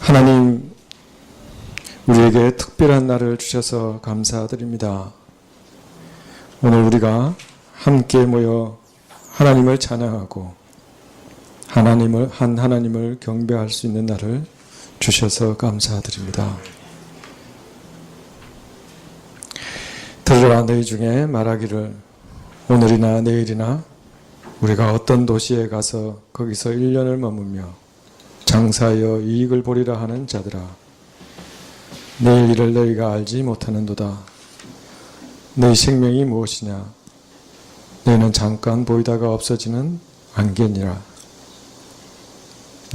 하나님, 우리에게 특별한 날을 주셔서 감사드립니다. 오늘 우리가 함께 모여 하나님을 찬양하고 하나님을 경배할 수 있는 날을 주셔서 감사드립니다. 들으라 너희 중에 말하기를 오늘이나 내일이나 우리가 어떤 도시에 가서 거기서 1년을 머물며 장사하여 이익을 보리라 하는 자들아, 내일 일을 너희가 알지 못하는도다. 너희 생명이 무엇이냐? 너희는 잠깐 보이다가 없어지는 안개니라.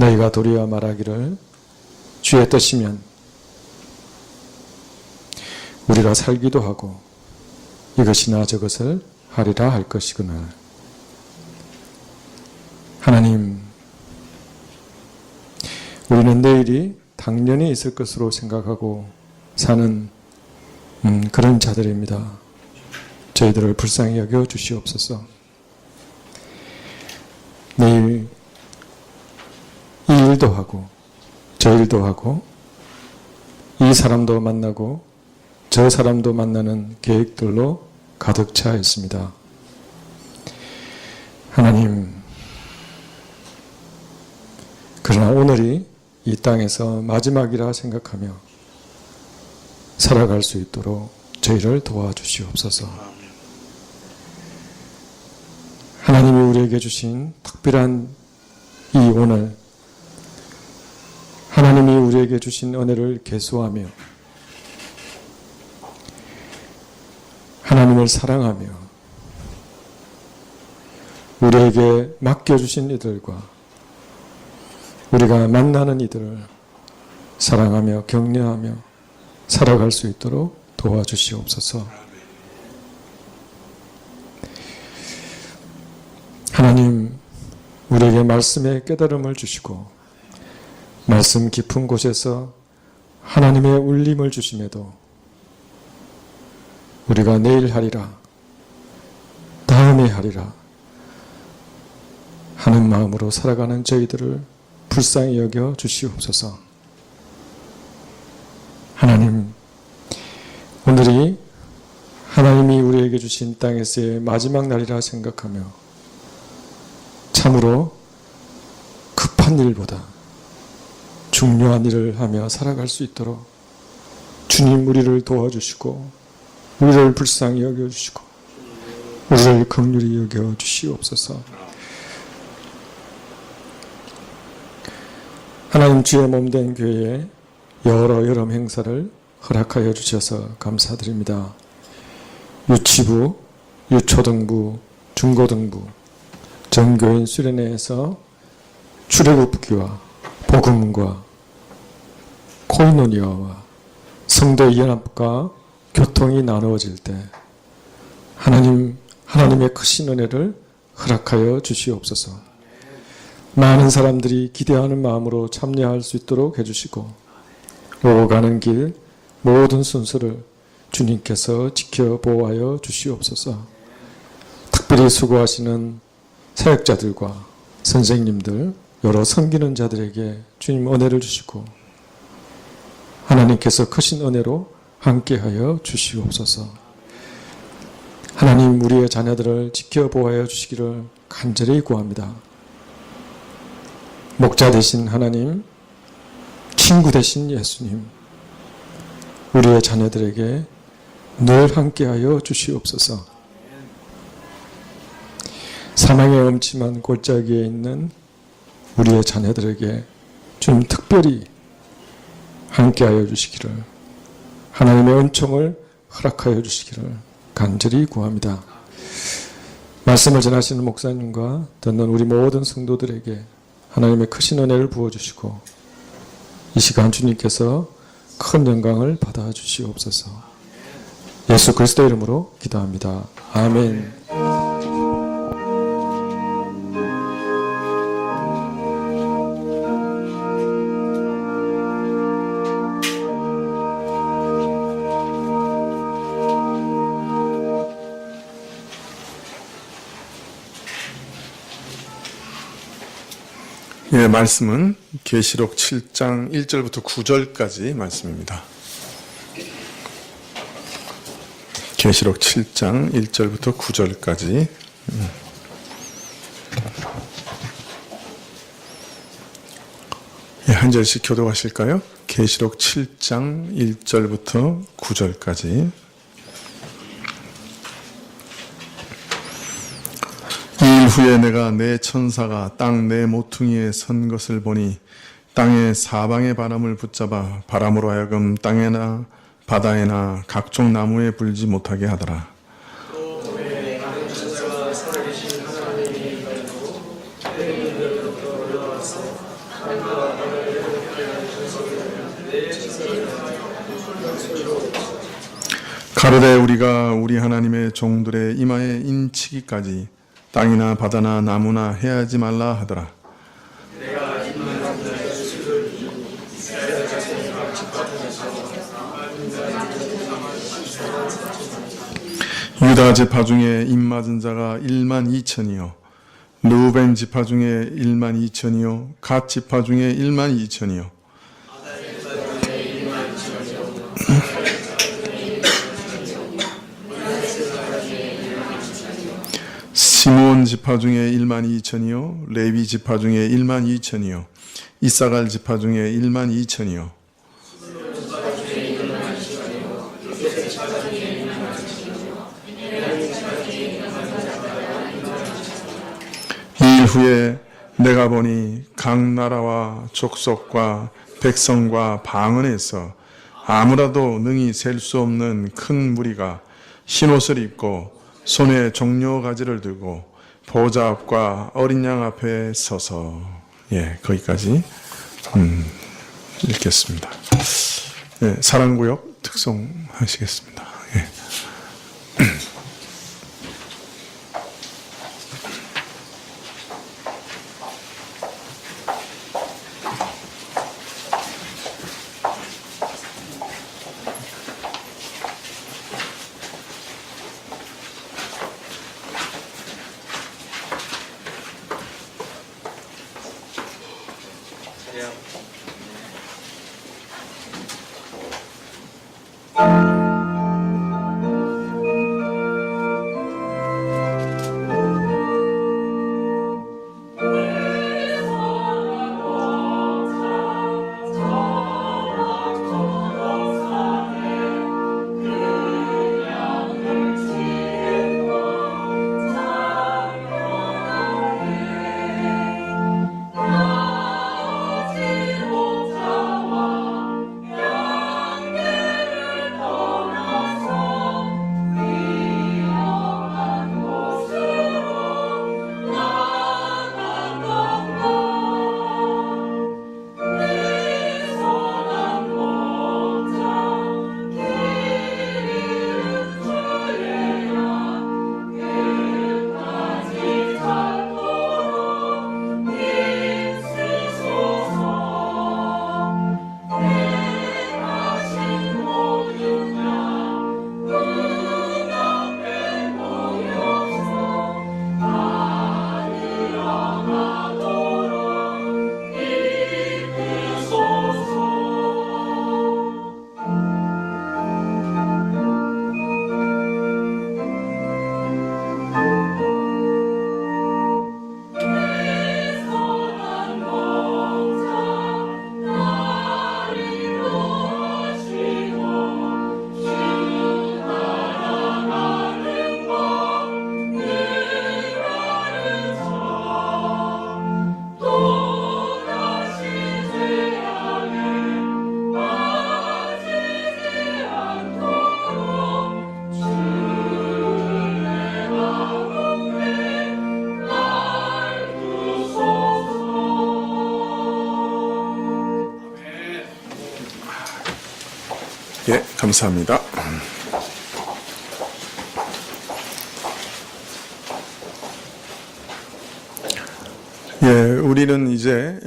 너희가 도리어 말하기를 주의 뜻이면 우리가 살기도 하고 이것이나 저것을 하리라 할 것이구나. 하나님, 우리는 내일이 당연히 있을 것으로 생각하고 사는 그런 자들입니다. 저희들을 불쌍히 여겨 주시옵소서. 내일 이 일도 하고 저 일도 하고 이 사람도 만나고 저 사람도 만나는 계획들로 가득 차 있습니다. 하나님, 그러나 오늘이 이 땅에서 마지막이라 생각하며 살아갈 수 있도록 저희를 도와주시옵소서. 하나님이 우리에게 주신 특별한 이 오늘, 하나님이 우리에게 주신 은혜를 계수하며 하나님을 사랑하며 우리에게 맡겨주신 이들과 우리가 만나는 이들을 사랑하며 격려하며 살아갈 수 있도록 도와주시옵소서. 하나님, 우리에게 말씀의 깨달음을 주시고 말씀 깊은 곳에서 하나님의 울림을 주심에도 우리가 내일 하리라, 다음에 하리라 하는 마음으로 살아가는 저희들을 불쌍히 여겨 주시옵소서. 하나님, 오늘이 하나님이 우리에게 주신 땅에서의 마지막 날이라 생각하며 참으로 급한 일보다 중요한 일을 하며 살아갈 수 있도록 주님 우리를 도와주시고 우리를 불쌍히 여겨주시고 우리를 긍휼히 여겨주시옵소서. 하나님, 주의 몸된 교회에 여러 여름 행사를 허락하여 주셔서 감사드립니다. 유치부, 유초등부, 중고등부, 전교인 수련회에서 출애굽기와 복음과 코이노니아와 성도 연합과 교통이 나누어질 때 하나님의 크신 은혜를 허락하여 주시옵소서. 많은 사람들이 기대하는 마음으로 참여할 수 있도록 해주시고 오고 가는 길 모든 순서를 주님께서 지켜보호하여 주시옵소서. 특별히 수고하시는 사역자들과 선생님들, 여러 섬기는 자들에게 주님 은혜를 주시고 하나님께서 크신 은혜로 함께하여 주시옵소서. 하나님, 우리의 자녀들을 지켜보호하여 주시기를 간절히 구합니다. 목자 되신 하나님, 친구 되신 예수님, 우리의 자녀들에게 늘 함께하여 주시옵소서. 사망의 엄침한 골짜기에 있는 우리의 자녀들에게 좀 특별히 함께하여 주시기를, 하나님의 은총을 허락하여 주시기를 간절히 구합니다. 말씀을 전하시는 목사님과 듣는 우리 모든 성도들에게 하나님의 크신 은혜를 부어주시고 이 시간 주님께서 큰 영광을 받아주시옵소서. 예수 그리스도 이름으로 기도합니다. 아멘. 예, 말씀은 계시록 7장 1절부터 9절까지 말씀입니다. 계시록 7장 1절부터 9절까지. 예, 한 절씩 교독하실까요? 계시록 7장 1절부터 9절까지. 이 일 후에 내가 내 천사가 땅 내 모퉁이에 선 것을 보니 땅의 사방의 바람을 붙잡아 바람으로 하여금 땅에나 바다에나 각종 나무에 불지 못하게 하더라. 가로되 우리가 우리 하나님의 종들의 이마에 인치기까지 땅이나 바다나 나무나 해하지 말라 하더라. 유다 지파 중에 입맞은 자가 1만 2천이요 르우벤 지파 중에 1만 2천이요 갓 지파 중에 1만 2천이요 시므온 지파 중에 1만 2천이요 레위 지파 중에 1만 2천이요 이사갈 지파 중에 1만 2천이요 이 일 후에 내가 보니 각 나라와 족속과 백성과 방언에서 아무라도 능히 셀 수 없는 큰 무리가 흰옷을 입고 손에 종려 가지를 들고 보좌 앞과 어린 양 앞에 서서 예 거기까지 읽겠습니다. 예, 사랑구역 특송하시겠습니다. 예. 예, 감사합니다. 예, 우리는 이제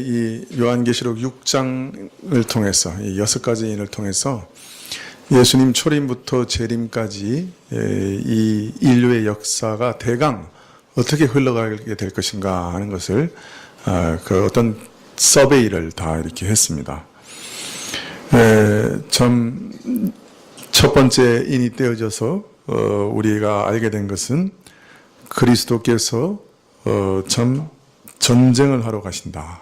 이 요한계시록 6장을 통해서 이 6가지인을 통해서 예수님 초림부터 재림까지 이 인류의 역사가 대강 어떻게 흘러가게 될 것인가 하는 것을 그 어떤 서베이를 다 이렇게 했습니다. 참 첫 번째 인이 떼어져서 우리가 알게 된 것은 그리스도께서 참 전쟁을 하러 가신다.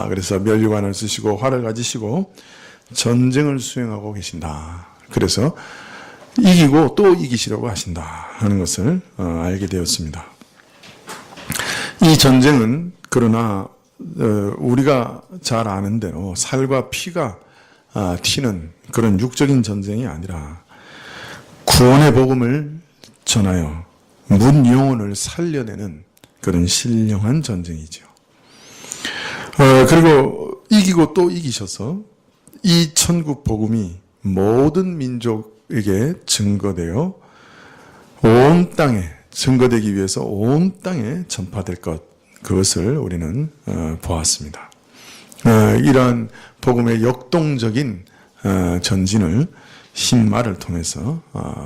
그래서 면류관을 쓰시고 활을 가지시고 전쟁을 수행하고 계신다. 그래서 이기고 또 이기시려고 하신다 하는 것을 알게 되었습니다. 이 전쟁은 그러나 우리가 잘 아는 대로 살과 피가 튀는 그런 육적인 전쟁이 아니라 구원의 복음을 전하여 문 영혼을 살려내는 그런 신령한 전쟁이죠. 그리고 이기고 또 이기셔서 이 천국 복음이 모든 민족에게 증거되어 온 땅에 증거되기 위해서 온 땅에 전파될 것, 그것을 우리는 보았습니다. 이러한 복음의 역동적인 전진을 신마를 통해서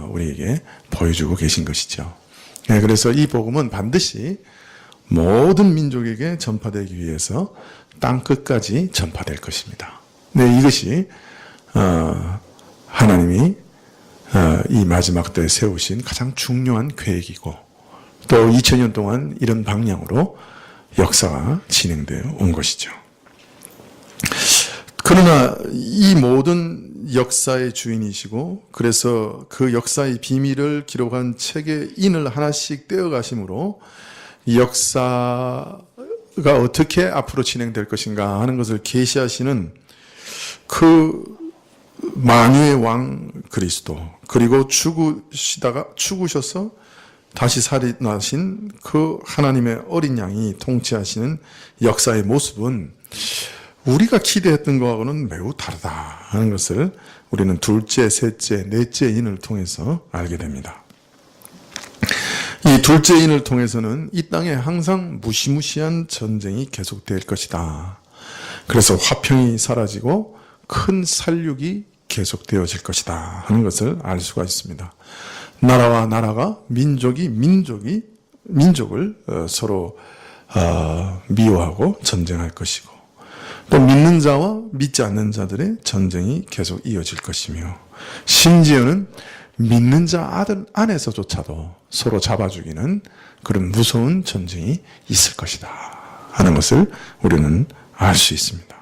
우리에게 보여주고 계신 것이죠. 그래서 이 복음은 반드시 모든 민족에게 전파되기 위해서 땅 끝까지 전파될 것입니다. 이것이 하나님이 이 마지막 때에 세우신 가장 중요한 계획이고 또 2000년 동안 이런 방향으로 역사가 진행되어 온 것이죠. 그러나 이 모든 역사의 주인이시고 그래서 그 역사의 비밀을 기록한 책의 인을 하나씩 떼어가심으로 이 역사가 어떻게 앞으로 진행될 것인가 하는 것을 계시하시는 그 만유의 왕 그리스도, 그리고 죽으셔서 다시 살아나신 그 하나님의 어린 양이 통치하시는 역사의 모습은 우리가 기대했던 것하고는 매우 다르다 하는 것을 우리는 둘째, 셋째, 넷째 인을 통해서 알게 됩니다. 이 둘째 인을 통해서는 이 땅에 항상 무시무시한 전쟁이 계속될 것이다. 그래서 화평이 사라지고 큰 살육이 계속되어질 것이다 하는 것을 알 수가 있습니다. 나라와 나라가 민족을 서로 미워하고 전쟁할 것이고 또 믿는 자와 믿지 않는 자들의 전쟁이 계속 이어질 것이며 심지어는 믿는 자 아들 안에서조차도 서로 잡아 죽이는 그런 무서운 전쟁이 있을 것이다 하는 것을 우리는 알 수 있습니다.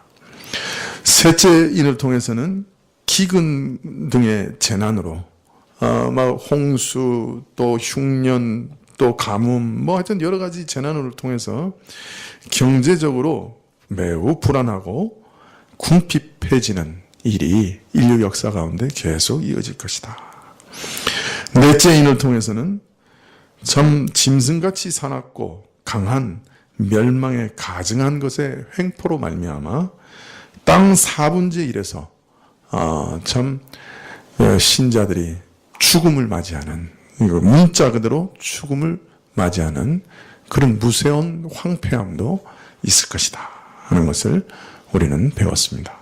셋째 인을 통해서는 기근 등의 재난으로 막 홍수 또 흉년 또 가뭄 하여튼 여러 가지 재난을 통해서 경제적으로 매우 불안하고 궁핍해지는 일이 인류 역사 가운데 계속 이어질 것이다. 넷째 인을 통해서는 참 짐승같이 사납고 강한 멸망에 가증한 것의 횡포로 말미암아 땅 4분의 1에서 참 신자들이 죽음을 맞이하는, 문자 그대로 죽음을 맞이하는 그런 무서운 황폐함도 있을 것이다 하는 것을 우리는 배웠습니다.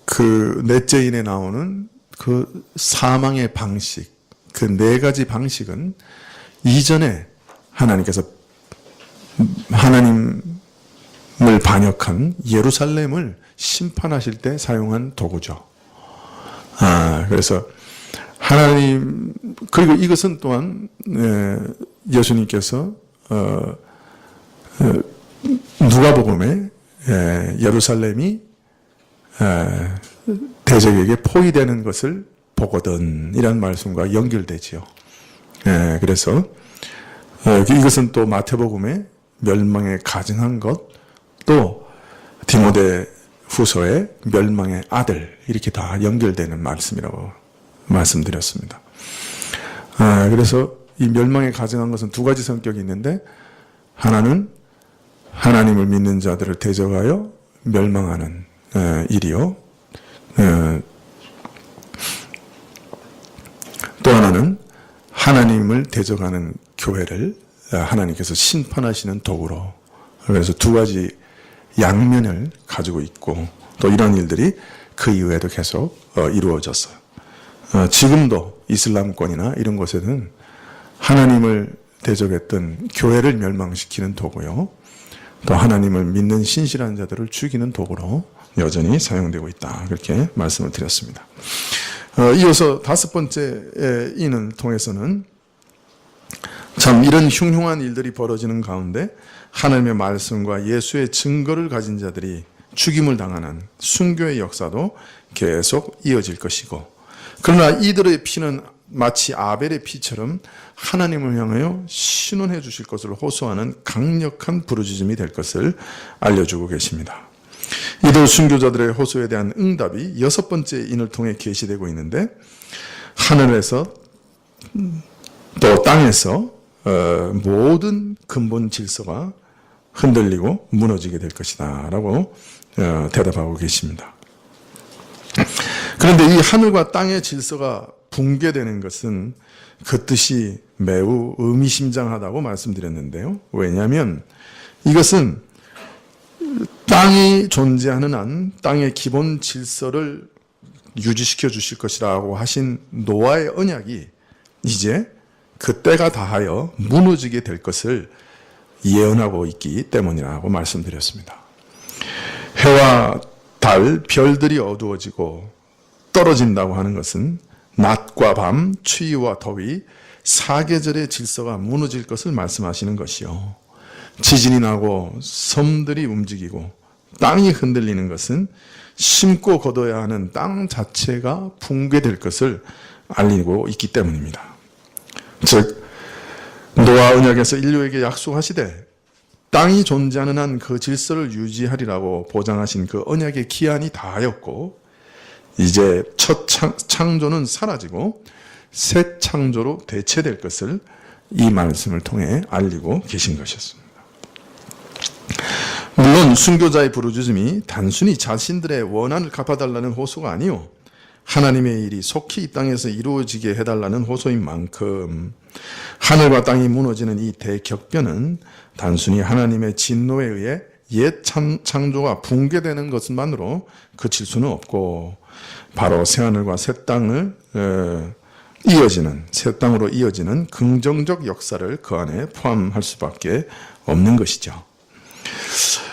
그 넷째 인에 나오는 그 사망의 방식, 그 네 가지 방식은 이전에 하나님께서 하나님을 반역한 예루살렘을 심판하실 때 사용한 도구죠. 그래서 하나님, 그리고 이것은 또한 예수님께서 누가복음에 예루살렘이 대적에게 포위되는 것을 보거든 이런 말씀과 연결되지요. 그래서 이것은 또 마태복음에 멸망에 가증한 것, 또 디모데 후서의 멸망의 아들, 이렇게 다 연결되는 말씀이라고 말씀드렸습니다. 그래서 이 멸망에 가증한 것은 두 가지 성격이 있는데, 하나는 하나님을 믿는 자들을 대적하여 멸망하는 일이요, 또 하나는 하나님을 대적하는 교회를 하나님께서 심판하시는 도구로, 그래서 두 가지 양면을 가지고 있고, 또 이런 일들이 그 이후에도 계속 이루어졌어요. 지금도 이슬람권이나 이런 곳에는 하나님을 대적했던 교회를 멸망시키는 도구요. 또 하나님을 믿는 신실한 자들을 죽이는 도구로 여전히 사용되고 있다. 그렇게 말씀을 드렸습니다. 이어서 다섯 번째 인을 통해서는 참 이런 흉흉한 일들이 벌어지는 가운데 하나님의 말씀과 예수의 증거를 가진 자들이 죽임을 당하는 순교의 역사도 계속 이어질 것이고, 그러나 이들의 피는 마치 아벨의 피처럼 하나님을 향하여 신원해 주실 것을 호소하는 강력한 부르짖음이 될 것을 알려주고 계십니다. 이들 순교자들의 호소에 대한 응답이 여섯 번째 인을 통해 계시되고 있는데, 하늘에서 또 땅에서 모든 근본 질서가 흔들리고 무너지게 될 것이다 라고 대답하고 계십니다. 그런데 이 하늘과 땅의 질서가 붕괴되는 것은 그 뜻이 매우 의미심장하다고 말씀드렸는데요. 왜냐하면 이것은 땅이 존재하는 한 땅의 기본 질서를 유지시켜 주실 것이라고 하신 노아의 언약이 이제 그 때가 다하여 무너지게 될 것을 예언하고 있기 때문이라고 말씀드렸습니다. 해와 달, 별들이 어두워지고 떨어진다고 하는 것은 낮과 밤, 추위와 더위, 사계절의 질서가 무너질 것을 말씀하시는 것이요. 지진이 나고 섬들이 움직이고 땅이 흔들리는 것은 심고 거둬야 하는 땅 자체가 붕괴될 것을 알리고 있기 때문입니다. 즉 노아 언약에서 인류에게 약속하시되 땅이 존재하는 한 그 질서를 유지하리라고 보장하신 그 언약의 기한이 다하였고, 이제 첫 창조는 사라지고 새 창조로 대체될 것을 이 말씀을 통해 알리고 계신 것이었습니다. 물론 순교자의 부르짖음이 단순히 자신들의 원한을 갚아달라는 호소가 아니요, 하나님의 일이 속히 이 땅에서 이루어지게 해달라는 호소인 만큼 하늘과 땅이 무너지는 이 대격변은 단순히 하나님의 진노에 의해 옛 창조가 붕괴되는 것만으로 그칠 수는 없고, 바로 새하늘과 새 땅을 새 땅으로 이어지는 긍정적 역사를 그 안에 포함할 수밖에 없는 것이죠.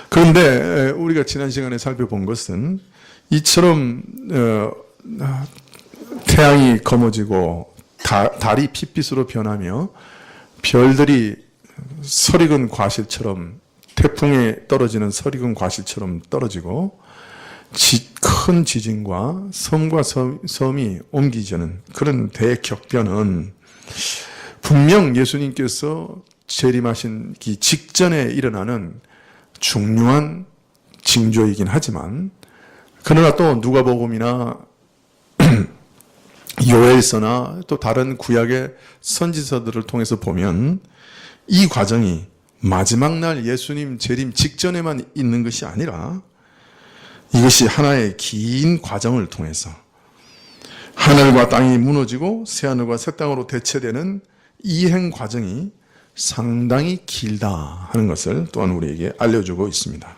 그런데 우리가 지난 시간에 살펴본 것은 이처럼 태양이 검어지고 달이 핏빛으로 변하며 별들이 설익은 과실처럼, 태풍에 떨어지는 설익은 과실처럼 떨어지고 큰 지진과 섬과 섬이 옮기지는 그런 대격변은 분명 예수님께서 재림하신 직전에 일어나는 중요한 징조이긴 하지만, 그러나 또 누가복음이나 요엘서나 또 다른 구약의 선지서들을 통해서 보면 이 과정이 마지막 날 예수님 재림 직전에만 있는 것이 아니라 이것이 하나의 긴 과정을 통해서 하늘과 땅이 무너지고 새하늘과 새 땅으로 대체되는 이행 과정이 상당히 길다 하는 것을 또한 우리에게 알려주고 있습니다.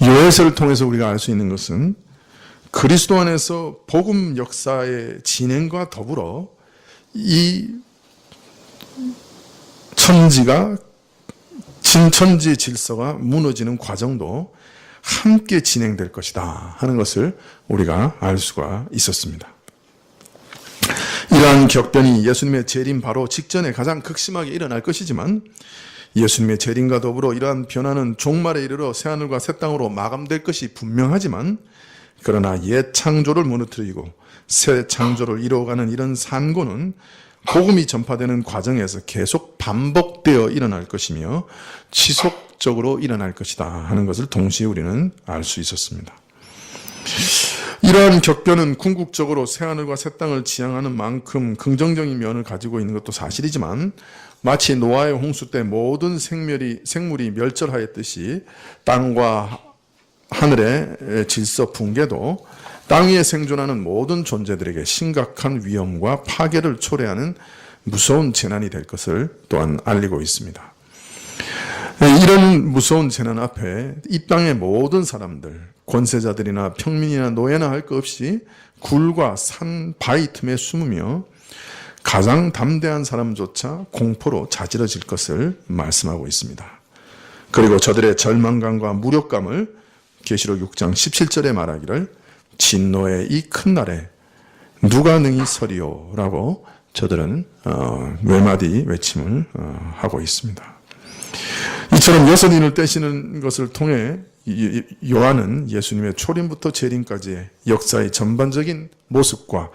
요엘서를 통해서 우리가 알 수 있는 것은 그리스도 안에서 복음 역사의 진행과 더불어 이 천지 질서가 무너지는 과정도 함께 진행될 것이다 하는 것을 우리가 알 수가 있었습니다. 이러한 격변이 예수님의 재림 바로 직전에 가장 극심하게 일어날 것이지만, 예수님의 재림과 더불어 이러한 변화는 종말에 이르러 새하늘과 새 땅으로 마감될 것이 분명하지만, 그러나 옛 창조를 무너뜨리고 새 창조를 이루어가는 이런 산고는 복음이 전파되는 과정에서 계속 반복되어 일어날 것이며 지속적으로 일어날 것이다 하는 것을 동시에 우리는 알 수 있었습니다. 이러한 격변은 궁극적으로 새하늘과 새 땅을 지향하는 만큼 긍정적인 면을 가지고 있는 것도 사실이지만, 마치 노아의 홍수 때 모든 생물이 멸절하였듯이 땅과 하늘의 질서 붕괴도 땅 위에 생존하는 모든 존재들에게 심각한 위험과 파괴를 초래하는 무서운 재난이 될 것을 또한 알리고 있습니다. 이런 무서운 재난 앞에 이 땅의 모든 사람들, 권세자들이나 평민이나 노예나 할 것 없이 굴과 산, 바위 틈에 숨으며 가장 담대한 사람조차 공포로 자지러질 것을 말씀하고 있습니다. 그리고 저들의 절망감과 무력감을 계시록 6장 17절에 말하기를 진노의 이 큰 날에 누가 능히 서리요 라고 저들은 외마디 외침을 하고 있습니다. 이처럼 여섯인을 떼시는 것을 통해 요한은 예수님의 초림부터 재림까지의 역사의 전반적인 모습과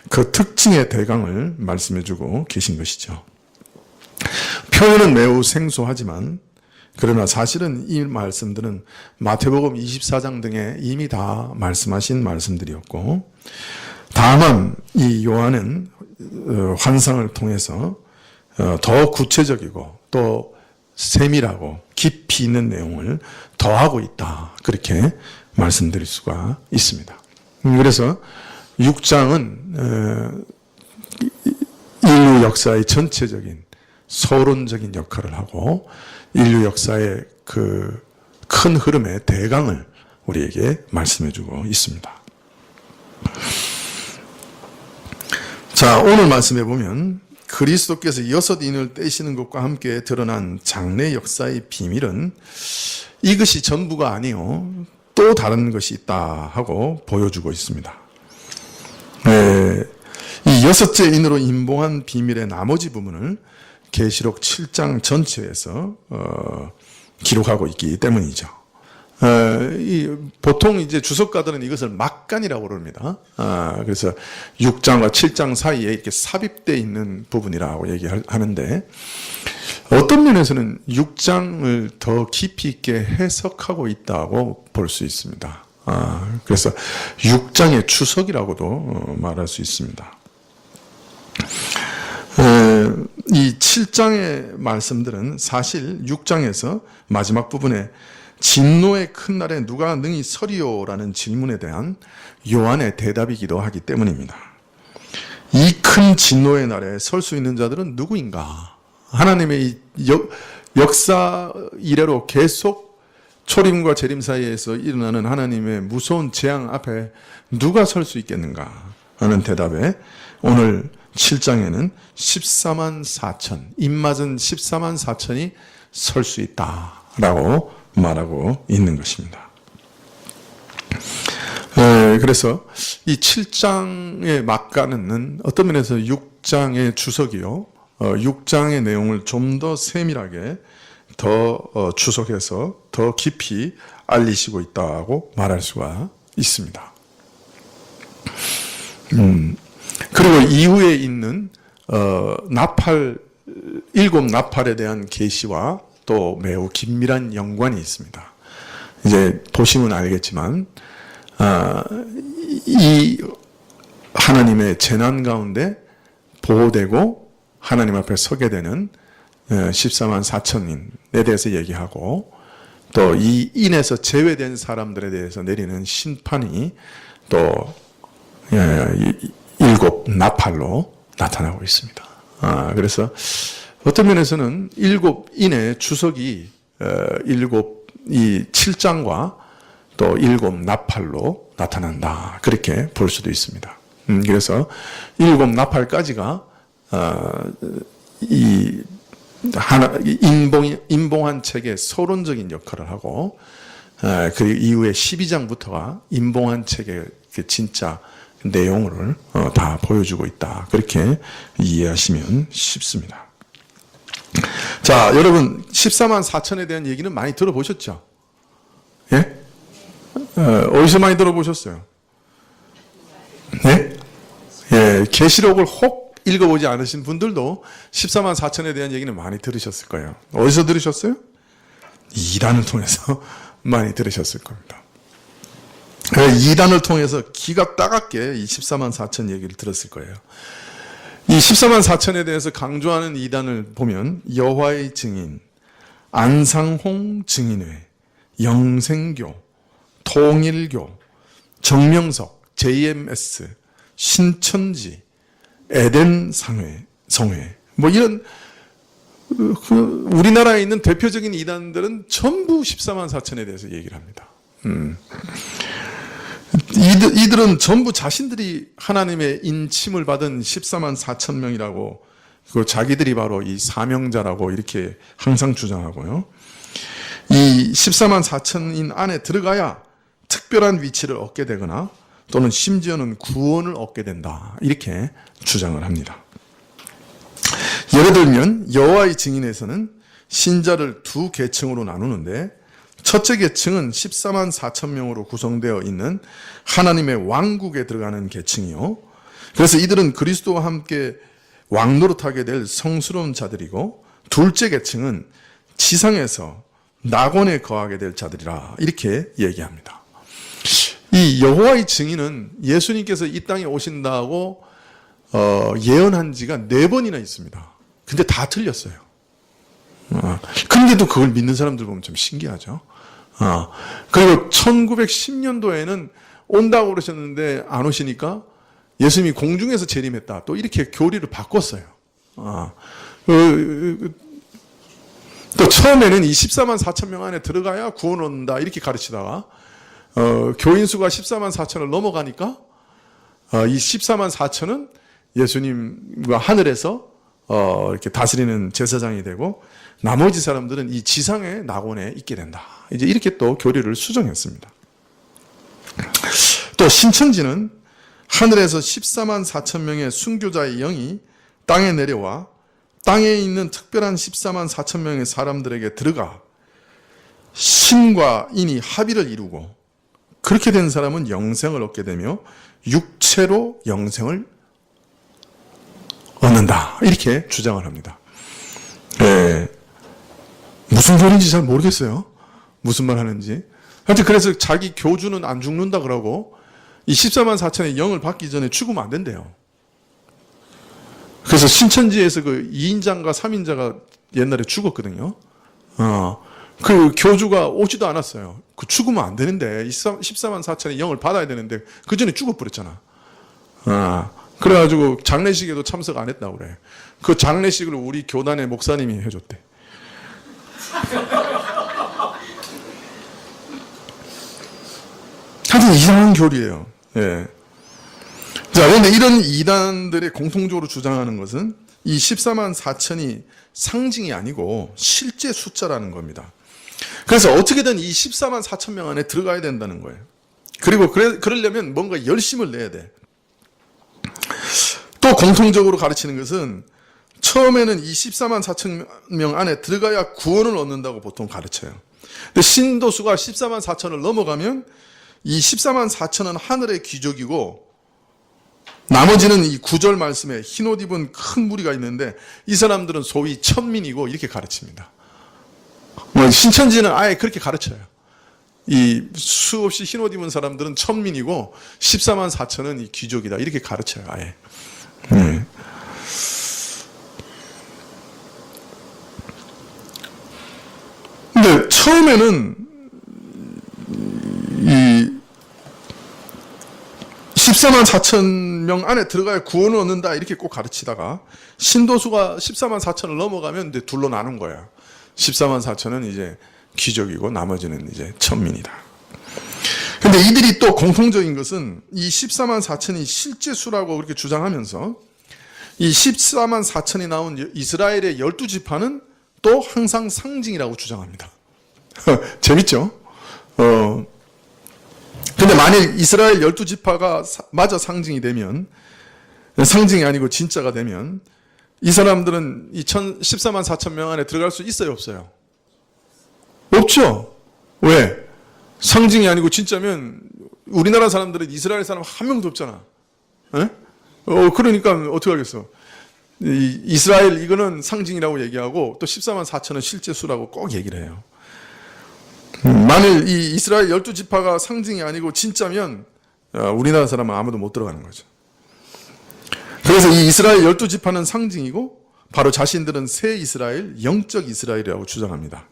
그 특징의 대강을 말씀해주고 계신 것이죠. 표현은 매우 생소하지만 그러나 사실은 이 말씀들은 마태복음 24장 등에 이미 다 말씀하신 말씀들이었고, 다만 이 요한은 환상을 통해서 더 구체적이고 또 세밀하고 깊이 있는 내용을 더하고 있다, 그렇게 말씀드릴 수가 있습니다. 그래서 6장은 인류 역사의 전체적인 서론적인 역할을 하고 인류 역사의 그 큰 흐름의 대강을 우리에게 말씀해주고 있습니다. 자, 오늘 말씀해 보면 그리스도께서 여섯 인을 떼시는 것과 함께 드러난 장래 역사의 비밀은 이것이 전부가 아니요 또 다른 것이 있다 하고 보여주고 있습니다. 이 여섯째 인으로 임봉한 비밀의 나머지 부분을 계시록 7장 전체에서 기록하고 있기 때문이죠. 보통 이제 주석가들은 이것을 막간이라고 그럽니다. 그래서 6장과 7장 사이에 이렇게 삽입되어 있는 부분이라고 얘기하는데, 어떤 면에서는 6장을 더 깊이 있게 해석하고 있다고 볼 수 있습니다. 그래서 6장의 추석이라고도 말할 수 있습니다. 이 7장의 말씀들은 사실 6장에서 마지막 부분에 진노의 큰 날에 누가 능히 서리요라는 질문에 대한 요한의 대답이기도 하기 때문입니다. 이 큰 진노의 날에 설 수 있는 자들은 누구인가? 하나님의 이 역사 이래로 계속 초림과 재림 사이에서 일어나는 하나님의 무서운 재앙 앞에 누가 설 수 있겠는가 하는 대답에 오늘 7장에는 14만 4천, 입맞은 14만 4천이 설 수 있다라고 말하고 있는 것입니다. 그래서 이 7장의 막간은 어떤 면에서 6장의 주석이요, 6장의 내용을 좀 더 세밀하게 더 주석해서 더 깊이 알리시고 있다고 말할 수가 있습니다. 그리고 이후에 있는 나팔, 7 나팔에 대한 계시와 또 매우 긴밀한 연관이 있습니다. 이제 보시면 알겠지만 이 하나님의 재난 가운데 보호되고 하나님 앞에 서게 되는 14만 4천인에 대해서 얘기하고, 또 이 인에서 제외된 사람들에 대해서 내리는 심판이 또 7 나팔로 나타나고 있습니다. 그래서 어떤 면에서는 7인의 주석이 7장과 또 7 나팔로 나타난다, 그렇게 볼 수도 있습니다. 그래서 7 나팔까지가 임봉한 책의 서론적인 역할을 하고, 그 이후에 12장부터가 임봉한 책의 진짜 내용을 다 보여주고 있다, 그렇게 이해하시면 쉽습니다. 자, 여러분 14만 4천에 대한 얘기는 많이 들어보셨죠? 예? 어디서 많이 들어보셨어요? 네? 예, 계시록을 혹 읽어보지 않으신 분들도 14만 4천에 대한 얘기는 많이 들으셨을 거예요. 어디서 들으셨어요? 이단을 통해서 많이 들으셨을 겁니다. 이단을 통해서 귀가 따갑게 이 14만 4천 얘기를 들었을 거예요. 이 14만 4천에 대해서 강조하는 이단을 보면 여호와의 증인, 안상홍 증인회, 영생교, 통일교, 정명석, JMS, 신천지, 에덴 성회, 뭐 이런 우리나라에 있는 대표적인 이단들은 전부 14만 4천에 대해서 얘기를 합니다. 이들은 전부 자신들이 하나님의 인침을 받은 14만 4천 명이라고, 그 자기들이 바로 이 사명자라고 이렇게 항상 주장하고요. 이 14만 4천인 안에 들어가야 특별한 위치를 얻게 되거나 또는 심지어는 구원을 얻게 된다, 이렇게 주장을 합니다. 예를 들면 여호와의 증인에서는 신자를 두 계층으로 나누는데, 첫째 계층은 14만 4천 명으로 구성되어 있는 하나님의 왕국에 들어가는 계층이요. 그래서 이들은 그리스도와 함께 왕노릇하게 될 성스러운 자들이고, 둘째 계층은 지상에서 낙원에 거하게 될 자들이라, 이렇게 얘기합니다. 이 여호와의 증인은 예수님께서 이 땅에 오신다고 예언한 지가 4번이나 있습니다. 근데 다 틀렸어요. 근데도 그걸 믿는 사람들 보면 좀 신기하죠. 그리고 1910년도에는 온다고 그러셨는데 안 오시니까 예수님이 공중에서 재림했다, 또 이렇게 교리를 바꿨어요. 또 처음에는 이 14만 4천 명 안에 들어가야 구원 얻는다, 이렇게 가르치다가 교인 수가 14만 4천을 넘어가니까 이 14만 4천은 예수님과 하늘에서 이렇게 다스리는 제사장이 되고, 나머지 사람들은 이 지상의 낙원에 있게 된다, 이제 이렇게 또 교리를 수정했습니다. 또 신천지는 하늘에서 14만 4천 명의 순교자의 영이 땅에 내려와 땅에 있는 특별한 14만 4천 명의 사람들에게 들어가 신과 인이 합의를 이루고, 그렇게 된 사람은 영생을 얻게 되며 육체로 영생을 얻는다, 이렇게 주장을 합니다. 무슨 소리인지 잘 모르겠어요. 무슨 말 하는지. 하여튼 그래서 자기 교주는 안 죽는다 그러고, 이 14만 4천의 영을 받기 전에 죽으면 안 된대요. 그래서 신천지에서 그 2인자인가 3인자가 옛날에 죽었거든요. 그 교주가 오지도 않았어요. 그 죽으면 안 되는데, 14만 4천의 영을 받아야 되는데 그 전에 죽어버렸잖아. 그래가지고 장례식에도 참석 안 했다고 그래. 그 장례식을 우리 교단의 목사님이 해줬대. 하여튼 이상한 교리예요. 예. 자, 그런데 이런 이단들의 공통적으로 주장하는 것은 이 14만 4천이 상징이 아니고 실제 숫자라는 겁니다. 그래서 어떻게든 이 14만 4천 명 안에 들어가야 된다는 거예요. 그리고 그러려면 뭔가 열심을 내야 돼. 또 공통적으로 가르치는 것은 처음에는 이 14만 4천 명 안에 들어가야 구원을 얻는다고 보통 가르쳐요. 근데 신도수가 14만 4천을 넘어가면 이 14만 4천은 하늘의 귀족이고, 나머지는 이 9절 말씀에 흰옷 입은 큰 무리가 있는데 이 사람들은 소위 천민이고, 이렇게 가르칩니다. 신천지는 아예 그렇게 가르쳐요. 이 수없이 흰옷 입은 사람들은 천민이고 14만 4천은 이 귀족이다, 이렇게 가르쳐요, 아예. 근데 처음에는 이 14만 4천 명 안에 들어가야 구원을 얻는다, 이렇게 꼭 가르치다가 신도수가 14만 4천을 넘어가면 이제 둘로 나눈 거예요. 14만 4천은 이제 귀족이고 나머지는 이제 천민이다. 근데 이들이 또 공통적인 것은 이 14만 4천이 실제 수라고 그렇게 주장하면서 이 14만 4천이 나온 이스라엘의 12지파는 또 항상 상징이라고 주장합니다. 재밌죠? 근데 만일 이스라엘 12지파가 마저 상징이 되면, 상징이 아니고 진짜가 되면, 이 사람들은 이 14만 4천 명 안에 들어갈 수 있어요, 없어요? 없죠? 왜? 상징이 아니고 진짜면 우리나라 사람들은 이스라엘 사람 한 명도 없잖아. 그러니까 어떻게 하겠어? 이스라엘 이거는 상징이라고 얘기하고 또 14만 4천은 실제 수라고 꼭 얘기를 해요. 만일 이 이스라엘 12지파가 상징이 아니고 진짜면 우리나라 사람은 아무도 못 들어가는 거죠. 그래서 이 이스라엘 12지파는 상징이고 바로 자신들은 새 이스라엘, 영적 이스라엘이라고 주장합니다.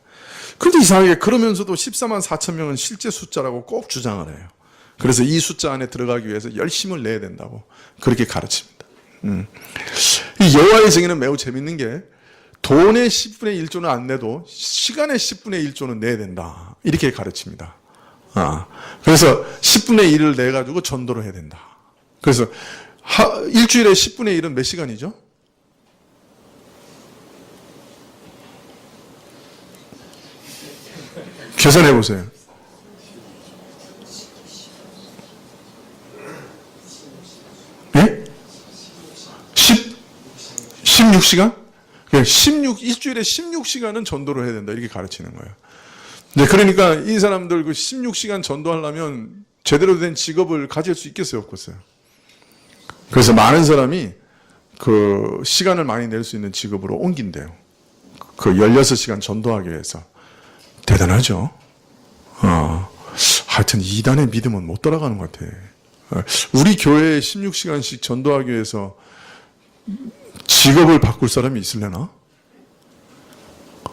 그런데 이상하게 그러면서도 14만 4천 명은 실제 숫자라고 꼭 주장을 해요. 그래서 이 숫자 안에 들어가기 위해서 열심을 내야 된다고 그렇게 가르칩니다. 이 여호와의 증인은 매우 재밌는 게 돈의 10분의 1조는 안 내도 시간의 10분의 1조는 내야 된다, 이렇게 가르칩니다. 그래서 10분의 1을 내가지고 전도를 해야 된다. 그래서 일주일에 10분의 1은 몇 시간이죠? 계산해 보세요. 16시간? 일주일에 16시간은 전도를 해야 된다. 이렇게 가르치는 거예요. 네, 그러니까 이 사람들 그 16시간 전도하려면 제대로 된 직업을 가질 수 있겠어요, 없겠어요? 그래서 많은 사람이 그 시간을 많이 낼 수 있는 직업으로 옮긴대요. 그 16시간 전도하기 위해서. 대단하죠? 하여튼 이단의 믿음은 못 따라가는 것 같아. 우리 교회에 16시간씩 전도하기 위해서 직업을 바꿀 사람이 있으려나?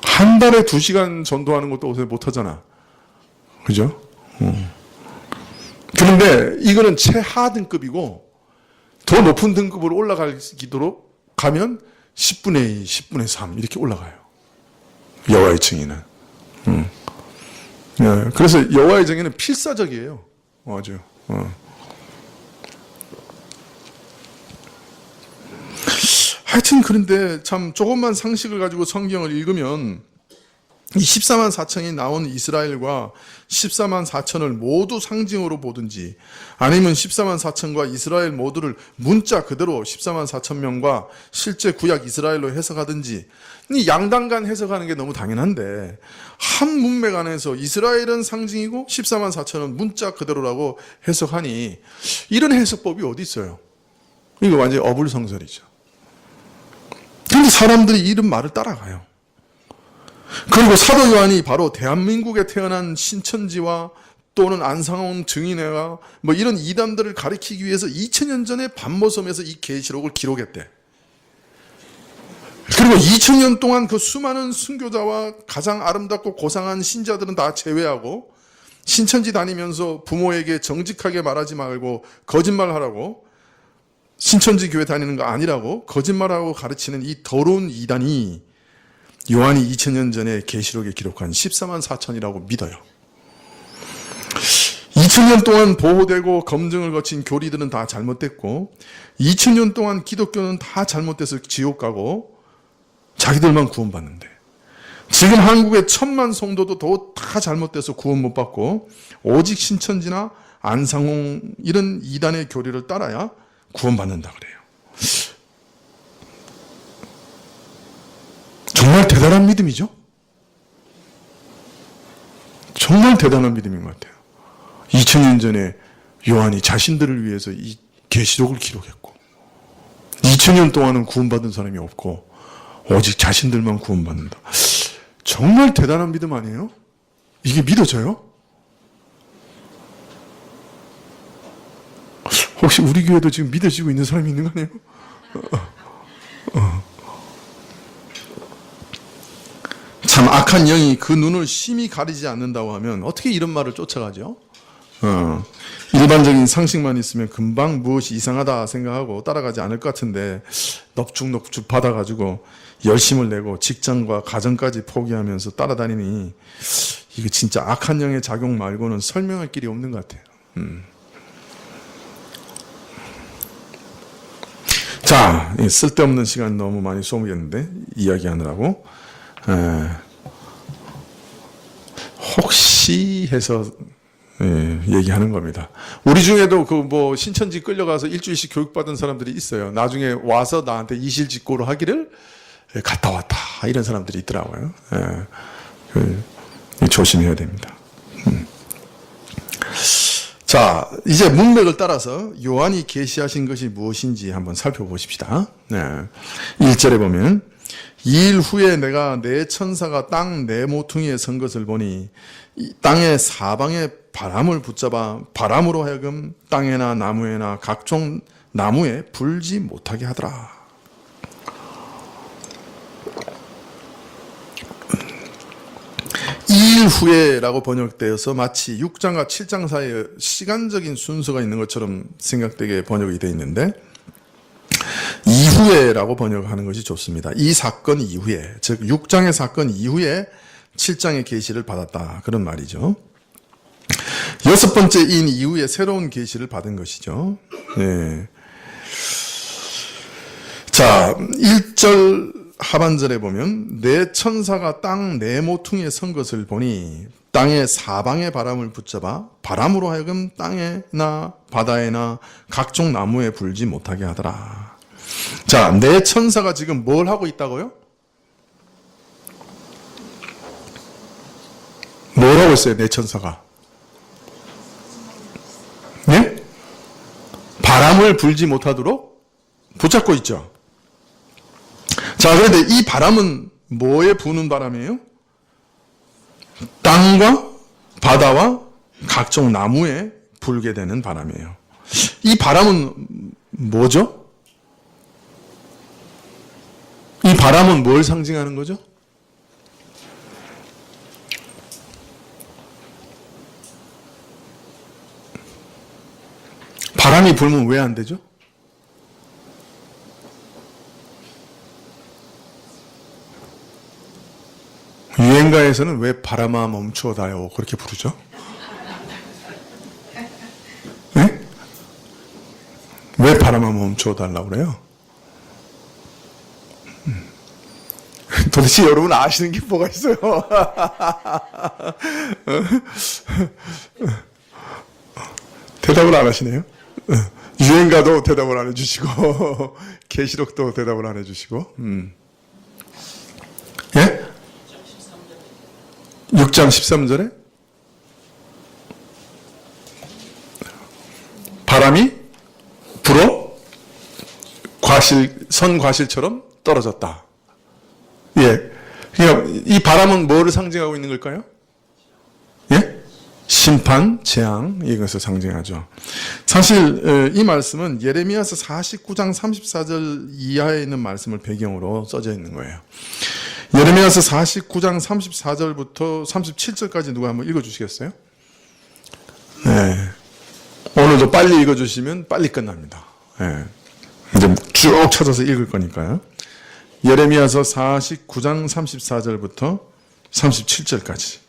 한 달에 2시간 전도하는 것도 요새 못하잖아. 그죠? 그런데 이거는 최하 등급이고 더 높은 등급으로 올라가도록 가면 10분의 2, 10분의 3 이렇게 올라가요. 여호와의 증인은. 그래서 여호와의 증인은 필사적이에요. 아주. 하여튼 그런데 참 조금만 상식을 가지고 성경을 읽으면 이 14만 4천이 나온 이스라엘과 14만 4천을 모두 상징으로 보든지 아니면 14만 4천과 이스라엘 모두를 문자 그대로 14만 4천 명과 실제 구약 이스라엘로 해석하든지 이 양단간 해석하는 게 너무 당연한데 한 문맥 안에서 이스라엘은 상징이고 14만 4천은 문자 그대로라고 해석하니 이런 해석법이 어디 있어요? 이거 완전히 어불성설이죠. 근데 사람들이 이런 말을 따라가요. 그리고 사도 요한이 바로 대한민국에 태어난 신천지와 또는 안상홍 증인회와 뭐 이런 이단들을 가리키기 위해서 2000년 전에 반모섬에서 이 계시록을 기록했대. 그리고 2000년 동안 그 수많은 순교자와 가장 아름답고 고상한 신자들은 다 제외하고 신천지 다니면서 부모에게 정직하게 말하지 말고 거짓말하라고 신천지 교회 다니는 거 아니라고 거짓말하고 가르치는 이 더러운 이단이 요한이 2000년 전에 계시록에 기록한 14만 4천이라고 믿어요. 2000년 동안 보호되고 검증을 거친 교리들은 다 잘못됐고 2000년 동안 기독교는 다 잘못돼서 지옥 가고 자기들만 구원받는데 지금 한국의 1000만 성도도 다 잘못돼서 구원 못 받고 오직 신천지나 안상홍 이런 이단의 교리를 따라야 구원받는다 그래요. 정말 대단한 믿음이죠? 정말 대단한 믿음인 것 같아요. 2000년 전에 요한이 자신들을 위해서 이 계시록을 기록했고 2000년 동안은 구원받은 사람이 없고 오직 자신들만 구원받는다. 정말 대단한 믿음 아니에요? 이게 믿어져요? 혹시 우리 교회도 지금 믿어지고 있는 사람이 있는 거 아니에요? 참 악한 영이 그 눈을 심히 가리지 않는다고 하면 어떻게 이런 말을 쫓아가죠? 일반적인 상식만 있으면 금방 무엇이 이상하다 생각하고 따라가지 않을 것 같은데 넙죽넙죽 받아가지고 열심을 내고 직장과 가정까지 포기하면서 따라다니니 이거 진짜 악한 영의 작용 말고는 설명할 길이 없는 것 같아요. 자, 쓸데없는 시간 너무 많이 쏘겠는데 이야기하느라고 혹시 해서 얘기하는 겁니다. 우리 중에도 그 뭐 신천지 끌려가서 일주일씩 교육받은 사람들이 있어요. 나중에 와서 나한테 이실직고로 하기를 갔다 왔다 이런 사람들이 있더라고요. 조심해야 됩니다. 자, 이제 문맥을 따라서 요한이 계시하신 것이 무엇인지 한번 살펴보십시다. 1절에 보면 2일 후에 내가 내 천사가 땅 네 모퉁이에 선 것을 보니 이 땅의 사방에 바람을 붙잡아 바람으로 하여금 땅에나 나무에나 각종 나무에 불지 못하게 하더라. (2일) 후에라고 번역되어서 마치 6장과 7장 사이에 시간적인 순서가 있는 것처럼 생각되게 번역이 되어 있는데 이후에라고 번역하는 것이 좋습니다. 이 사건 이후에, 즉 6장의 사건 이후에 7장의 계시를 받았다 그런 말이죠. 여섯 번째인 이후에 새로운 계시를 받은 것이죠. 네. 자, 1절 하반절에 보면 내 천사가 땅 네 모퉁이에 선 것을 보니 땅의 사방의 바람을 붙잡아 바람으로 하여금 땅에나 바다에나 각종 나무에 불지 못하게 하더라. 자, 내 천사가 지금 뭘 하고 있다고요? 뭘 하고 있어요, 내 천사가? 네? 바람을 불지 못하도록 붙잡고 있죠. 자, 그런데 이 바람은 뭐에 부는 바람이에요? 땅과 바다와 각종 나무에 불게 되는 바람이에요. 이 바람은 뭐죠? 이 바람은 뭘 상징하는 거죠? 바람이 불면 왜 안 되죠? 유행가에서는 왜 바람아 멈추어다요 그렇게 부르죠? 네? 왜 바람아 멈추어달라고 그래요? 도대체 여러분 아시는 게 뭐가 있어요? 대답을 안 하시네요. 유행가도 대답을 안 해주시고 계시록도 대답을 안 해주시고 예? 6장 13절에 바람이 불어 선과실처럼 떨어졌다. 예. 그러니까 이 바람은 뭐를 상징하고 있는 걸까요? 예? 심판, 재앙, 이것을 상징하죠. 사실 이 말씀은 예레미야서 49장 34절 이하에 있는 말씀을 배경으로 써져 있는 거예요. 예레미야서 49장 34절부터 37절까지 누가 한번 읽어주시겠어요? 네. 오늘도 빨리 읽어주시면 빨리 끝납니다. 네. 이제 쭉 찾아서 읽을 거니까요. 예레미야서 49장 34절부터 37절까지.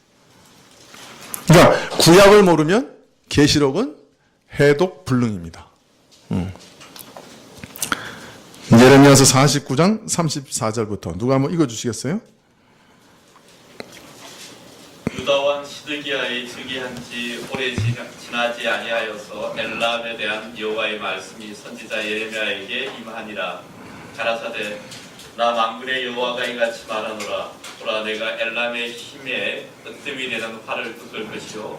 그러니까 구약을 모르면 계시록은 해독 불능입니다. 예레미야서 49장 34절부터 누가 한번 읽어주시겠어요? 유다 왕 시드기야의 즉위한 지 오래 지나지 아니하여서 엘람에 대한 여호와의 말씀이 선지자 예레미야에게 임하니라. 가라사대 나 만군의 여호와가 이같이 말하노라. 보라 내가 엘람의 힘에 으뜸이 되는 활을 꺾을 것이요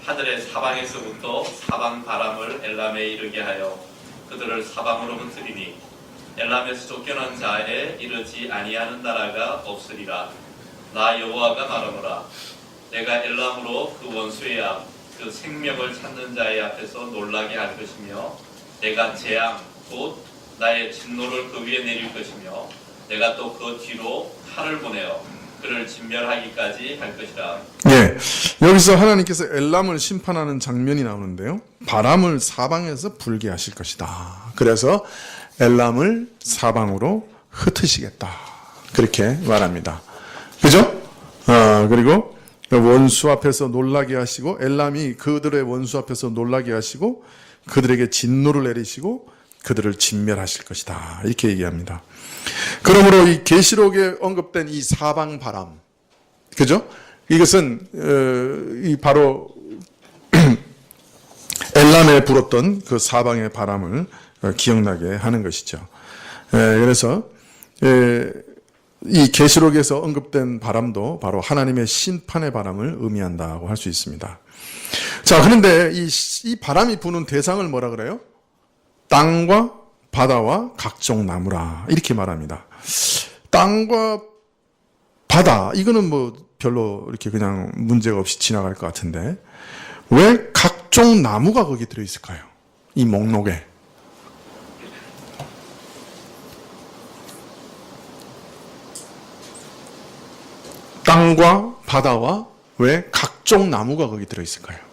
하늘의 사방에서부터 사방 바람을 엘람에 이르게 하여 그들을 사방으로 흩으리니 엘람에서 쫓겨난 자에 이르지 아니하는 나라가 없으리라. 나 여호와가 말하노라. 내가 엘람으로 그 원수의 앞, 그 생명을 찾는 자의 앞에서 놀라게 할 것이며 내가 재앙, 곧 나의 진노를 그 위에 내릴 것이며 내가 또 그 뒤로 칼을 보내어 그를 진멸하기까지 할 것이라. 예, 여기서 하나님께서 엘람을 심판하는 장면이 나오는데요. 바람을 사방에서 불게 하실 것이다. 그래서 엘람을 사방으로 흩으시겠다. 그렇게 말합니다. 그죠? 그리고 원수 앞에서 놀라게 하시고 엘람이 그들의 원수 앞에서 놀라게 하시고 그들에게 진노를 내리시고 그들을 진멸하실 것이다. 이렇게 얘기합니다. 그러므로 이 계시록에 언급된 이 사방 바람, 그죠? 이것은 이 바로 엘람에 불었던 그 사방의 바람을 기억나게 하는 것이죠. 그래서 이 계시록에서 언급된 바람도 바로 하나님의 심판의 바람을 의미한다고 할 수 있습니다. 자, 그런데 이 바람이 부는 대상을 뭐라 그래요? 땅과 바다와 각종 나무라 이렇게 말합니다. 땅과 바다 이거는 뭐 별로 이렇게 그냥 문제가 없이 지나갈 것 같은데 왜 각종 나무가 거기 들어있을까요? 이 목록에. 땅과 바다와 왜 각종 나무가 거기 들어있을까요?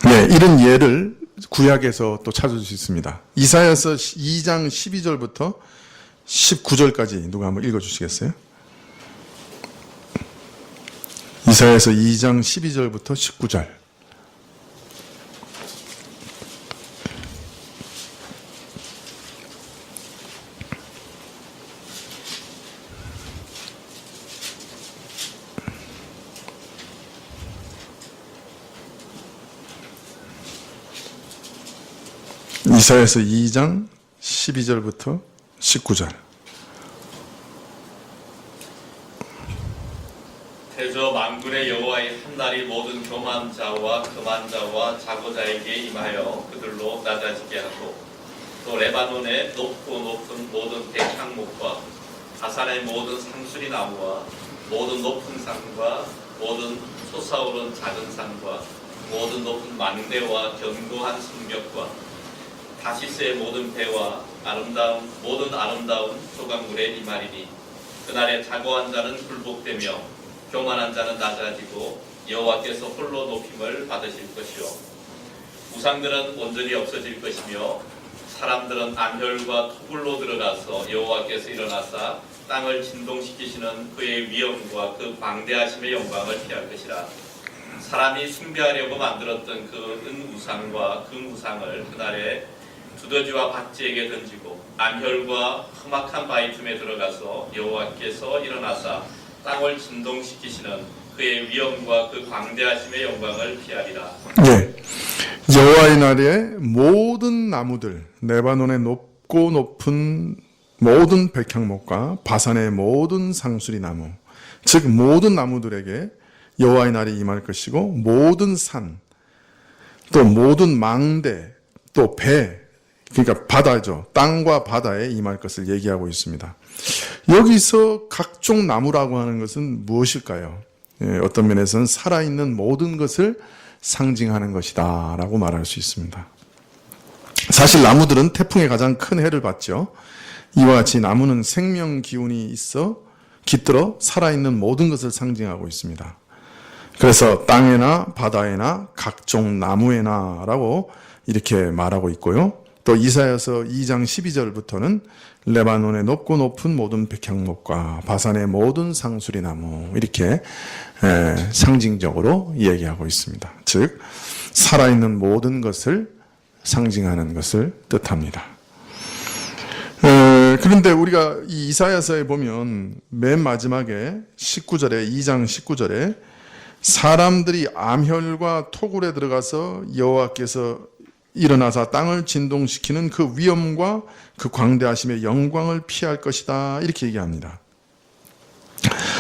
네, 이런 예를 구약에서 또 찾을 수 있습니다. 이사야서 2장 12절부터 19절까지 누가 한번 읽어주시겠어요? 이사야서 2장 12절부터 19절. 이사야서 2장 12절부터 19절. 대저 만군의 여호와의 한날이 모든 교만자와 거만자와 자고자에게 임하여 그들로 낮아지게 하고 또 레바논의 높고 높은 모든 백향목과 바산의 모든 상수리 나무와 모든 높은 산과 모든 솟아오른 작은 산과 모든 높은 망대와 견고한 성벽과 다시스의 모든 배와 모든 아름다운 조각물에 임하리니 그날에 자고한 자는 굴복되며 교만한 자는 낮아지고 여호와께서 홀로 높임을 받으실 것이요 우상들은 온전히 없어질 것이며 사람들은 암혈과 토굴로 들어가서 여호와께서 일어나사 땅을 진동시키시는 그의 위엄과 그 방대하심의 영광을 피할 것이라. 사람이 숭배하려고 만들었던 그 은우상과 금우상을 그날에 두더지와 박쥐에게 던지고 암혈과 험악한 바위 틈에 들어가서 여호와께서 일어나사 땅을 진동시키시는 그의 위엄과 그 광대하심의 영광을 피하리라. 예, 여호와의 날에 모든 나무들, 레바논의 높고 높은 모든 백향목과 바산의 모든 상수리 나무, 즉 모든 나무들에게 여호와의 날이 임할 것이고 모든 산, 또 모든 망대, 또 배, 그러니까 바다죠. 땅과 바다에 임할 것을 얘기하고 있습니다. 여기서 각종 나무라고 하는 것은 무엇일까요? 예, 어떤 면에서는 살아있는 모든 것을 상징하는 것이다 라고 말할 수 있습니다. 사실 나무들은 태풍에 가장 큰 해를 받죠. 이와 같이 나무는 생명 기운이 있어 깃들어 살아있는 모든 것을 상징하고 있습니다. 그래서 땅에나 바다에나 각종 나무에나 라고 이렇게 말하고 있고요. 또 이사야서 2장 12절부터는 레바논의 높고 높은 모든 백향목과 바산의 모든 상수리 나무 이렇게 상징적으로 얘기하고 있습니다. 즉 살아있는 모든 것을 상징하는 것을 뜻합니다. 그런데 우리가 이 이사야서에 보면 맨 마지막에 19절에 2장 19절에 사람들이 암혈과 토굴에 들어가서 여호와께서 일어나사 땅을 진동시키는 그 위엄과 그 광대하심의 영광을 피할 것이다 이렇게 얘기합니다.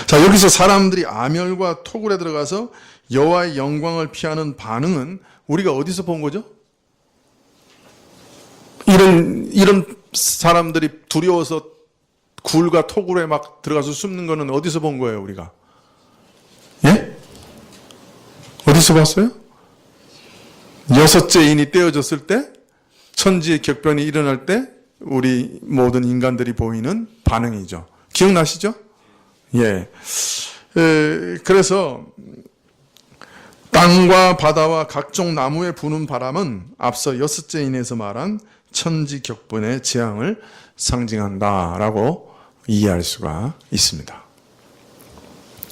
자, 여기서 사람들이 암혈과 토굴에 들어가서 여호와의 영광을 피하는 반응은 우리가 어디서 본 거죠? 이런 사람들이 두려워서 굴과 토굴에 막 들어가서 숨는 거는 어디서 본 거예요, 우리가? 예? 어디서 봤어요? 여섯째 인이 떼어졌을 때, 천지의 격변이 일어날 때 우리 모든 인간들이 보이는 반응이죠. 기억나시죠? 예. 그래서 땅과 바다와 각종 나무에 부는 바람은 앞서 여섯째 인에서 말한 천지 격변의 재앙을 상징한다라고 이해할 수가 있습니다.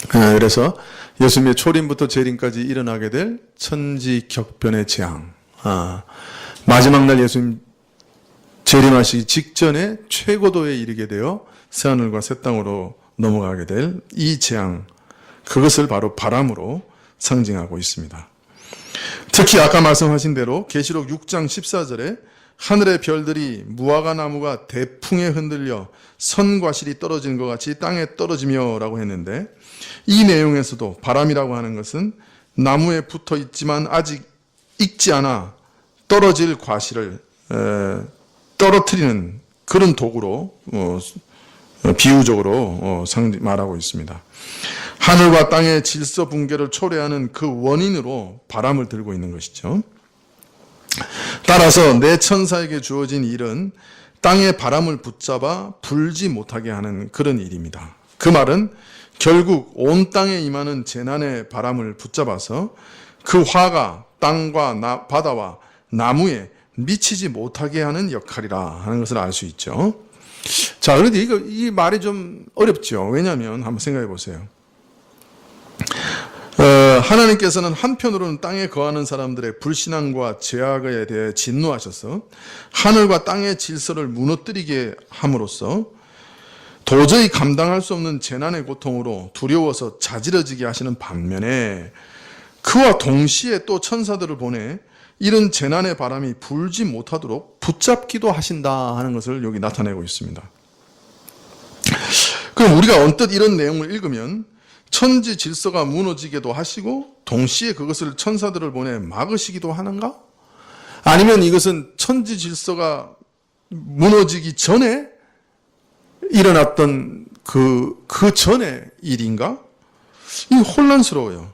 그래서 예수님의 초림부터 재림까지 일어나게 될 천지 격변의 재앙, 마지막 날 예수님 재림하시기 직전에 최고도에 이르게 되어 새하늘과 새 땅으로 넘어가게 될 이 재앙, 그것을 바로 바람으로 상징하고 있습니다. 특히 아까 말씀하신 대로 계시록 6장 14절에 하늘의 별들이 무화과 나무가 대풍에 흔들려 선과실이 떨어지는 것 같이 땅에 떨어지며 라고 했는데, 이 내용에서도 바람이라고 하는 것은 나무에 붙어 있지만 아직 익지 않아 떨어질 과실을 떨어뜨리는 그런 도구로 비유적으로 말하고 있습니다. 하늘과 땅의 질서 붕괴를 초래하는 그 원인으로 바람을 들고 있는 것이죠. 따라서 내 천사에게 주어진 일은 땅의 바람을 붙잡아 불지 못하게 하는 그런 일입니다. 그 말은 결국 온 땅에 임하는 재난의 바람을 붙잡아서 그 화가 땅과 바다와 나무에 미치지 못하게 하는 역할이라 하는 것을 알 수 있죠. 자, 그런데 이 말이 좀 어렵죠. 왜냐하면 한번 생각해 보세요. 하나님께서는 한편으로는 땅에 거하는 사람들의 불신앙과 죄악에 대해 진노하셔서 하늘과 땅의 질서를 무너뜨리게 함으로써 도저히 감당할 수 없는 재난의 고통으로 두려워서 자지러지게 하시는 반면에 그와 동시에 또 천사들을 보내 이런 재난의 바람이 불지 못하도록 붙잡기도 하신다 하는 것을 여기 나타내고 있습니다. 그럼 우리가 언뜻 이런 내용을 읽으면 천지 질서가 무너지게도 하시고 동시에 그것을 천사들을 보내 막으시기도 하는가? 아니면 이것은 천지 질서가 무너지기 전에 일어났던 그 전의 일인가? 이 혼란스러워요.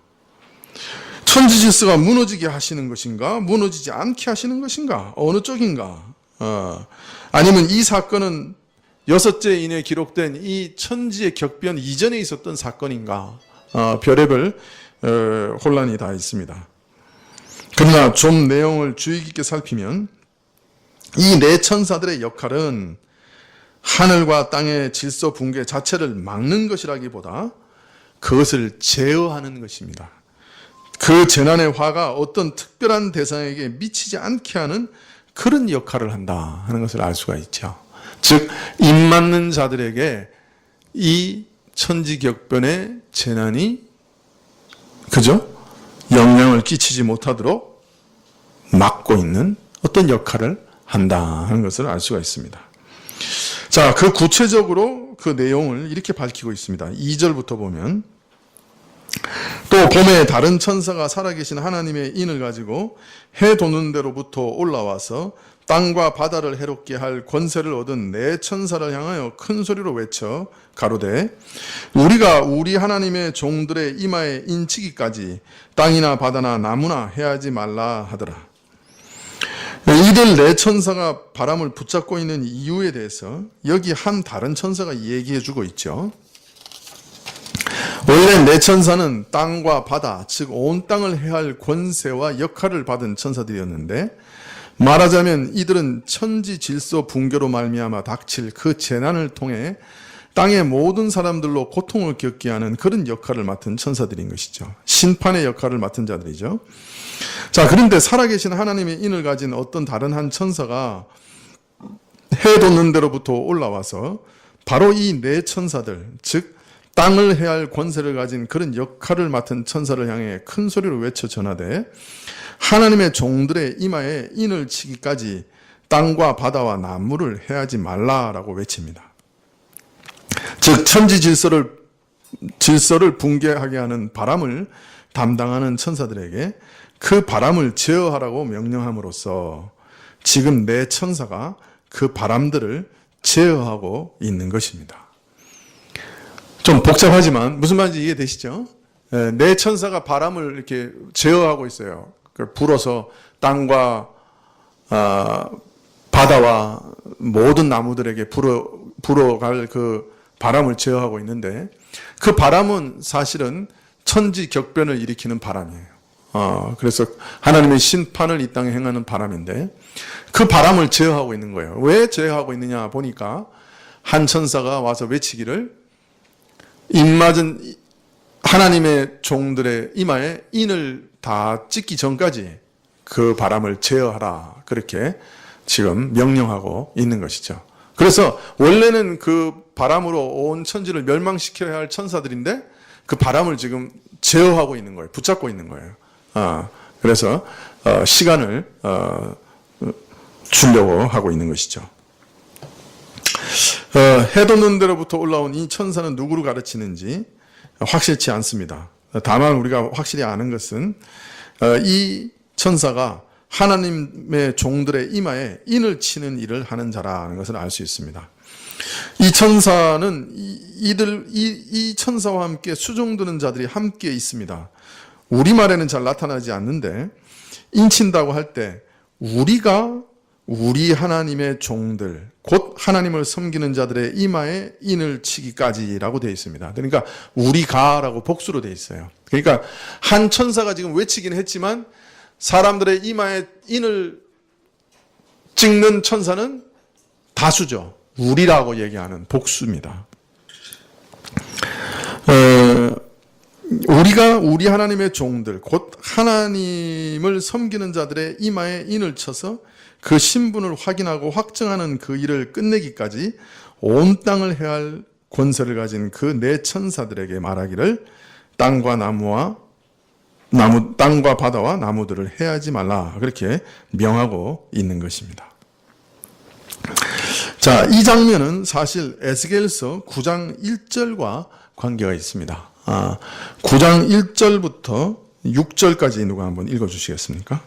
천지 질서가 무너지게 하시는 것인가? 무너지지 않게 하시는 것인가? 어느 쪽인가? 아니면 이 사건은 6째 인에 기록된 이 천지의 격변 이전에 있었던 사건인가? 별의별 혼란이 다 있습니다. 그러나 좀 내용을 주의 깊게 살피면 이 네 천사들의 역할은 하늘과 땅의 질서 붕괴 자체를 막는 것이라기보다 그것을 제어하는 것입니다. 그 재난의 화가 어떤 특별한 대상에게 미치지 않게 하는 그런 역할을 한다 하는 것을 알 수가 있죠. 즉 입맞는 자들에게 이 천지격변의 재난이 그죠? 영향을 끼치지 못하도록 막고 있는 어떤 역할을 한다 하는 것을 알 수가 있습니다. 자, 그 구체적으로 그 내용을 이렇게 밝히고 있습니다. 2절부터 보면 또 봄에 다른 천사가 살아계신 하나님의 인을 가지고 해 돋는 데로부터 올라와서 땅과 바다를 해롭게 할 권세를 얻은 네 천사를 향하여 큰 소리로 외쳐 가로되 우리가 우리 하나님의 종들의 이마에 인치기까지 땅이나 바다나 나무나 해하지 말라 하더라. 이들 네 천사가 바람을 붙잡고 있는 이유에 대해서 여기 한 다른 천사가 얘기해 주고 있죠. 원래 네 천사는 땅과 바다, 즉 온 땅을 해할 권세와 역할을 받은 천사들이었는데 말하자면 이들은 천지 질서 붕괴로 말미암아 닥칠 그 재난을 통해 땅의 모든 사람들로 고통을 겪게 하는 그런 역할을 맡은 천사들인 것이죠. 심판의 역할을 맡은 자들이죠. 자, 그런데 살아계신 하나님의 인을 가진 어떤 다른 한 천사가 해 돋는 데로부터 올라와서 바로 이 네 천사들, 즉 땅을 해할 권세를 가진 그런 역할을 맡은 천사를 향해 큰 소리로 외쳐 전하되 하나님의 종들의 이마에 인을 치기까지 땅과 바다와 나무를 해하지 말라라고 외칩니다. 즉 천지 질서를 붕괴하게 하는 바람을 담당하는 천사들에게 그 바람을 제어하라고 명령함으로써 지금 네 천사가 그 바람들을 제어하고 있는 것입니다. 좀 복잡하지만 무슨 말인지 이해되시죠? 네 천사가 바람을 이렇게 제어하고 있어요. 불어서 땅과 바다와 모든 나무들에게 불어갈 그 바람을 제어하고 있는데 그 바람은 사실은 천지 격변을 일으키는 바람이에요. 그래서 하나님의 심판을 이 땅에 행하는 바람인데 그 바람을 제어하고 있는 거예요. 왜 제어하고 있느냐 보니까 한 천사가 와서 외치기를 입맞은 하나님의 종들의 이마에 인을 다 찍기 전까지 그 바람을 제어하라. 그렇게 지금 명령하고 있는 것이죠. 그래서 원래는 그 바람으로 온 천지를 멸망시켜야 할 천사들인데 그 바람을 지금 제어하고 있는 거예요. 붙잡고 있는 거예요. 그래서 시간을 주려고 하고 있는 것이죠. 해 돋는 데로부터 올라온 이 천사는 누구를 가르치는지 확실치 않습니다. 다만 우리가 확실히 아는 것은 이 천사가 하나님의 종들의 이마에 인을 치는 일을 하는 자라는 것을 알 수 있습니다. 이 천사는 이 천사와 함께 수종드는 자들이 함께 있습니다. 우리말에는 잘 나타나지 않는데 인친다고 할 때 우리가 우리 하나님의 종들 곧 하나님을 섬기는 자들의 이마에 인을 치기까지라고 되어 있습니다. 그러니까 우리가라고 복수로 되어 있어요. 그러니까 한 천사가 지금 외치긴 했지만 사람들의 이마에 인을 찍는 천사는 다수죠. 우리라고 얘기하는 복수입니다. 우리 하나님의 종들, 곧 하나님을 섬기는 자들의 이마에 인을 쳐서 그 신분을 확인하고 확정하는 그 일을 끝내기까지 온 땅을 해할 권세를 가진 그 네 천사들에게 말하기를 땅과 바다와 나무들을 해하지 말라. 그렇게 명하고 있는 것입니다. 자, 이 장면은 사실 에스겔서 9장 1절과 관계가 있습니다. 9장 1절부터 6절까지 누가 한번 읽어주시겠습니까?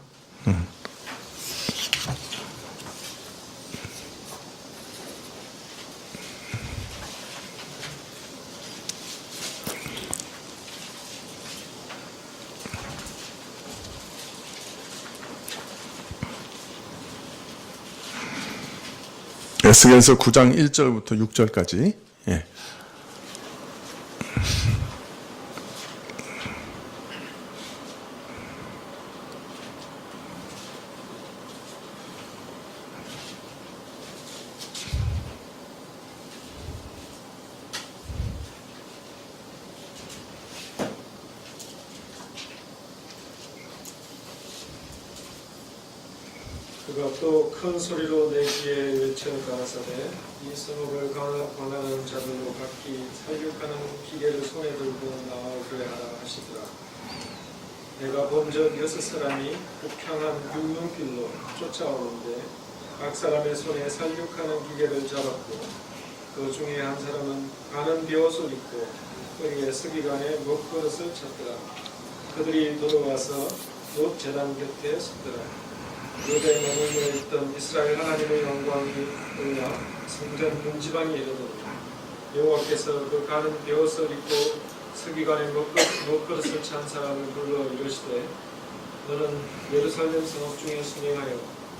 에스겔서 9장 1절부터 6절까지. 예. 그가 또 큰 소리로 내 귀에 외쳐 가라사대 이 성읍을 관하는 자들로 각기 살육하는 기계를 손에 들고 나와 교회하라 하시더라. 내가 본적 6사람이 북향한 육륜길로 쫓아오는데 각 사람의 손에 살육하는 기계를 잡았고 그 중에 한 사람은 가는 비옷을 입고 허리에 서기관에 먹그릇을 찼더라. 그들이 돌아와서 롯 제단 곁에 섰더라. 유대에 머물러 있던 이스라엘 하나님의 영광이 올라 성전 문지방에 이르더니 여호와께서 그 가는 베옷을 입고 서기관의 먹그릇을 찬 사람을 불러 이르시되 너는 예루살렘 성읍 중에 순행하여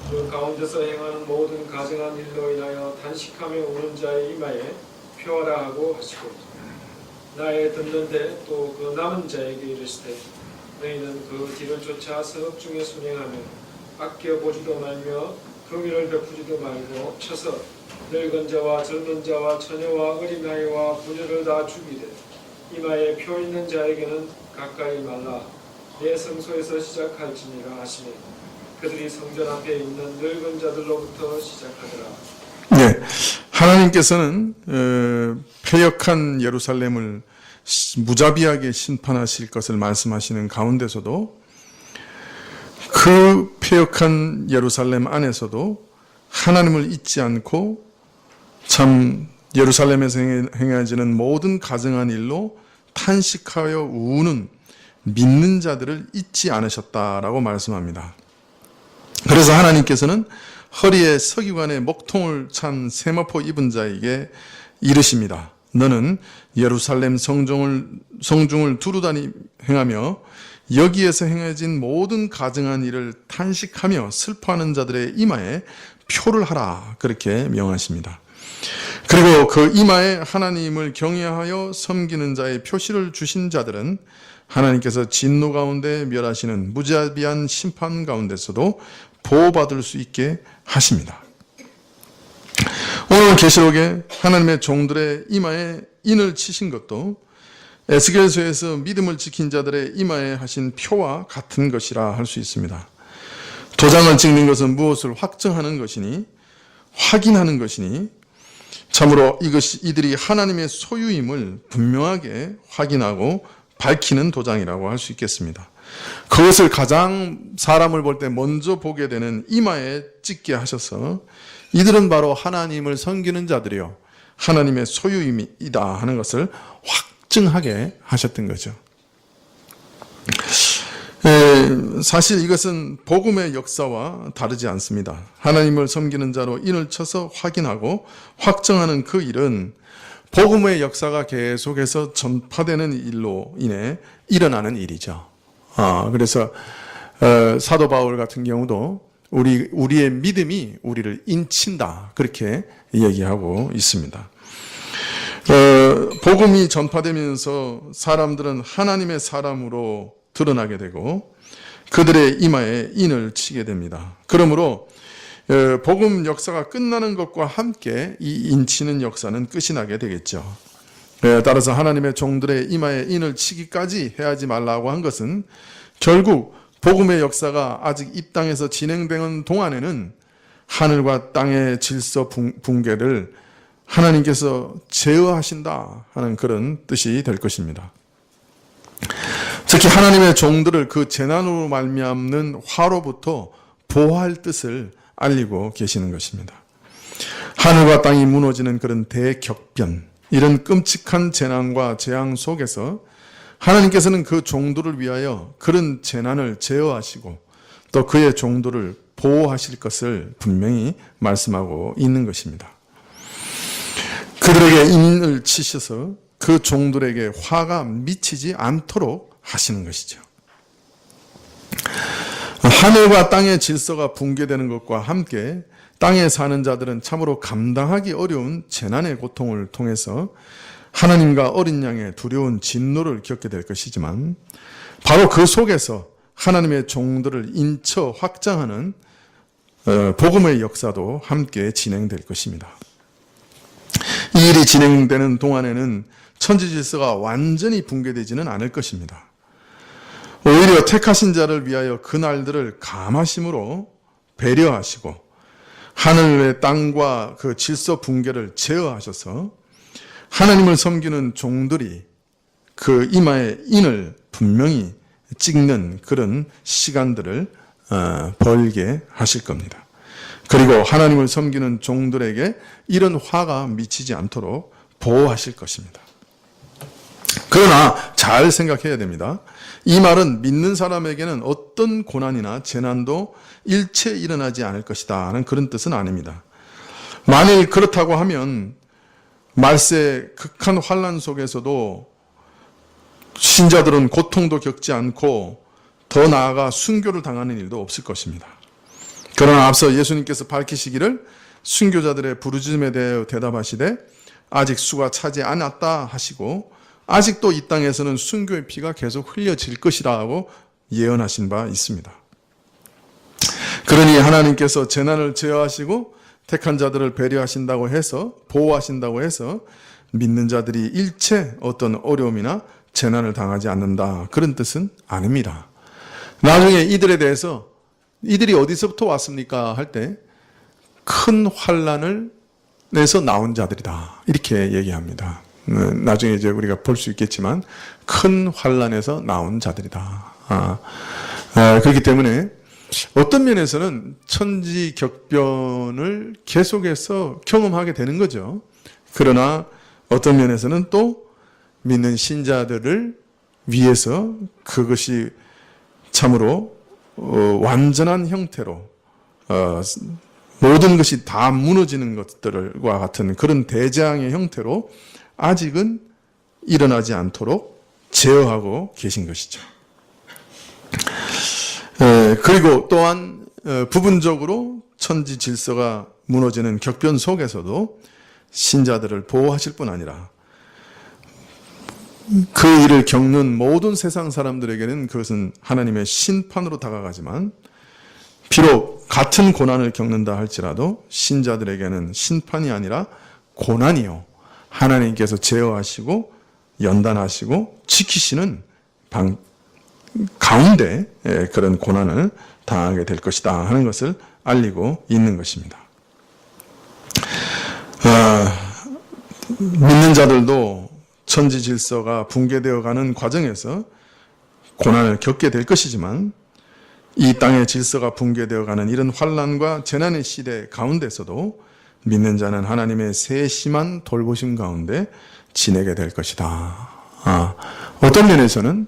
그 가운데서 행하는 모든 가증한 일로 인하여 단식하며 오는 자의 이마에 표하라 하고 하시고 나의 듣는데 또 그 남은 자에게 이르시되 너희는 그 뒤를 쫓아 성읍 중에 순행하며 아껴보지도 말며 긍휼을 베푸지도 말고 쳐서 늙은 자와 젊은 자와 처녀와 어린아이와 부녀를 다 죽이되 이마에 표 있는 자에게는 가까이 말라 내 성소에서 시작할지니라 하시니 그들이 성전 앞에 있는 늙은 자들로부터 시작하더라. 네, 하나님께서는 패역한 예루살렘을 무자비하게 심판하실 것을 말씀하시는 가운데서도 그 패역한 예루살렘 안에서도 하나님을 잊지 않고 참 예루살렘에서 행해지는 모든 가증한 일로 탄식하여 우는 믿는 자들을 잊지 않으셨다라고 말씀합니다. 그래서 하나님께서는 허리에 서기관의 먹통을 찬 세마포 입은 자에게 이르십니다. 너는 예루살렘 성중을 두루다니 행하며 여기에서 행해진 모든 가증한 일을 탄식하며 슬퍼하는 자들의 이마에 표를 하라. 그렇게 명하십니다. 그리고 그 이마에 하나님을 경외하여 섬기는 자의 표시를 주신 자들은 하나님께서 진노 가운데 멸하시는 무자비한 심판 가운데서도 보호받을 수 있게 하십니다. 오늘 계시록에 하나님의 종들의 이마에 인을 치신 것도 에스겔서에서 믿음을 지킨 자들의 이마에 하신 표와 같은 것이라 할 수 있습니다. 도장을 찍는 것은 무엇을 확정하는 것이니 확인하는 것이니 참으로 이들이 하나님의 소유임을 분명하게 확인하고 밝히는 도장이라고 할 수 있겠습니다. 그것을 가장 사람을 볼 때 먼저 보게 되는 이마에 찍게 하셔서 이들은 바로 하나님을 섬기는 자들이요 하나님의 소유임이다 하는 것을 확증하게 하셨던 거죠. 사실 이것은 복음의 역사와 다르지 않습니다. 하나님을 섬기는 자로 인을 쳐서 확인하고 확정하는 그 일은 복음의 역사가 계속해서 전파되는 일로 인해 일어나는 일이죠. 그래서 사도 바울 같은 경우도 우리의 믿음이 우리를 인친다 그렇게 얘기하고 있습니다. 복음이 전파되면서 사람들은 하나님의 사람으로 드러나게 되고 그들의 이마에 인을 치게 됩니다. 그러므로 복음 역사가 끝나는 것과 함께 이 인치는 역사는 끝이 나게 되겠죠. 따라서 하나님의 종들의 이마에 인을 치기까지 해야지 말라고 한 것은 결국 복음의 역사가 아직 이 땅에서 진행되는 동안에는 하늘과 땅의 질서 붕괴를 하나님께서 제어하신다 하는 그런 뜻이 될 것입니다. 특히 하나님의 종들을 그 재난으로 말미암는 화로부터 보호할 뜻을 알리고 계시는 것입니다. 하늘과 땅이 무너지는 그런 대격변, 이런 끔찍한 재난과 재앙 속에서 하나님께서는 그 종들을 위하여 그런 재난을 제어하시고 또 그의 종들을 보호하실 것을 분명히 말씀하고 있는 것입니다. 그들에게 인을 치셔서 그 종들에게 화가 미치지 않도록 하시는 것이죠. 하늘과 땅의 질서가 붕괴되는 것과 함께 땅에 사는 자들은 참으로 감당하기 어려운 재난의 고통을 통해서 하나님과 어린 양의 두려운 진노를 겪게 될 것이지만 바로 그 속에서 하나님의 종들을 인쳐 확장하는 복음의 역사도 함께 진행될 것입니다. 이 일이 진행되는 동안에는 천지 질서가 완전히 붕괴되지는 않을 것입니다. 오히려 택하신 자를 위하여 그 날들을 감하심으로 배려하시고 하늘의 땅과 그 질서 붕괴를 제어하셔서 하나님을 섬기는 종들이 그 이마에 인을 분명히 찍는 그런 시간들을 벌게 하실 겁니다. 그리고 하나님을 섬기는 종들에게 이런 화가 미치지 않도록 보호하실 것입니다. 그러나 잘 생각해야 됩니다. 이 말은 믿는 사람에게는 어떤 고난이나 재난도 일체 일어나지 않을 것이다 하는 그런 뜻은 아닙니다. 만일 그렇다고 하면 말세 극한 환난 속에서도 신자들은 고통도 겪지 않고 더 나아가 순교를 당하는 일도 없을 것입니다. 그러나 앞서 예수님께서 밝히시기를 순교자들의 부르짖음에 대해 대답하시되 아직 수가 차지 않았다 하시고 아직도 이 땅에서는 순교의 피가 계속 흘려질 것이라고 예언하신 바 있습니다. 그러니 하나님께서 재난을 제어하시고 택한 자들을 배려하신다고 해서 보호하신다고 해서 믿는 자들이 일체 어떤 어려움이나 재난을 당하지 않는다 그런 뜻은 아닙니다. 나중에 이들에 대해서 이들이 어디서부터 왔습니까 할 때 큰 환난을 내서 나온 자들이다 이렇게 얘기합니다. 나중에 이제 우리가 볼 수 있겠지만 큰 환난에서 나온 자들이다. 그렇기 때문에 어떤 면에서는 천지격변을 계속해서 경험하게 되는 거죠. 그러나 어떤 면에서는 또 믿는 신자들을 위해서 그것이 참으로 완전한 형태로 모든 것이 다 무너지는 것들과 같은 그런 대재앙의 형태로 아직은 일어나지 않도록 제어하고 계신 것이죠. 그리고 또한 부분적으로 천지 질서가 무너지는 격변 속에서도 신자들을 보호하실 뿐 아니라 그 일을 겪는 모든 세상 사람들에게는 그것은 하나님의 심판으로 다가가지만 비록 같은 고난을 겪는다 할지라도 신자들에게는 심판이 아니라 고난이요 하나님께서 제어하시고 연단하시고 지키시는 가운데 그런 고난을 당하게 될 것이다 하는 것을 알리고 있는 것입니다. 믿는 자들도 천지 질서가 붕괴되어가는 과정에서 고난을 겪게 될 것이지만 이 땅의 질서가 붕괴되어가는 이런 환난과 재난의 시대 가운데서도 믿는 자는 하나님의 세심한 돌보심 가운데 지내게 될 것이다. 어떤 면에서는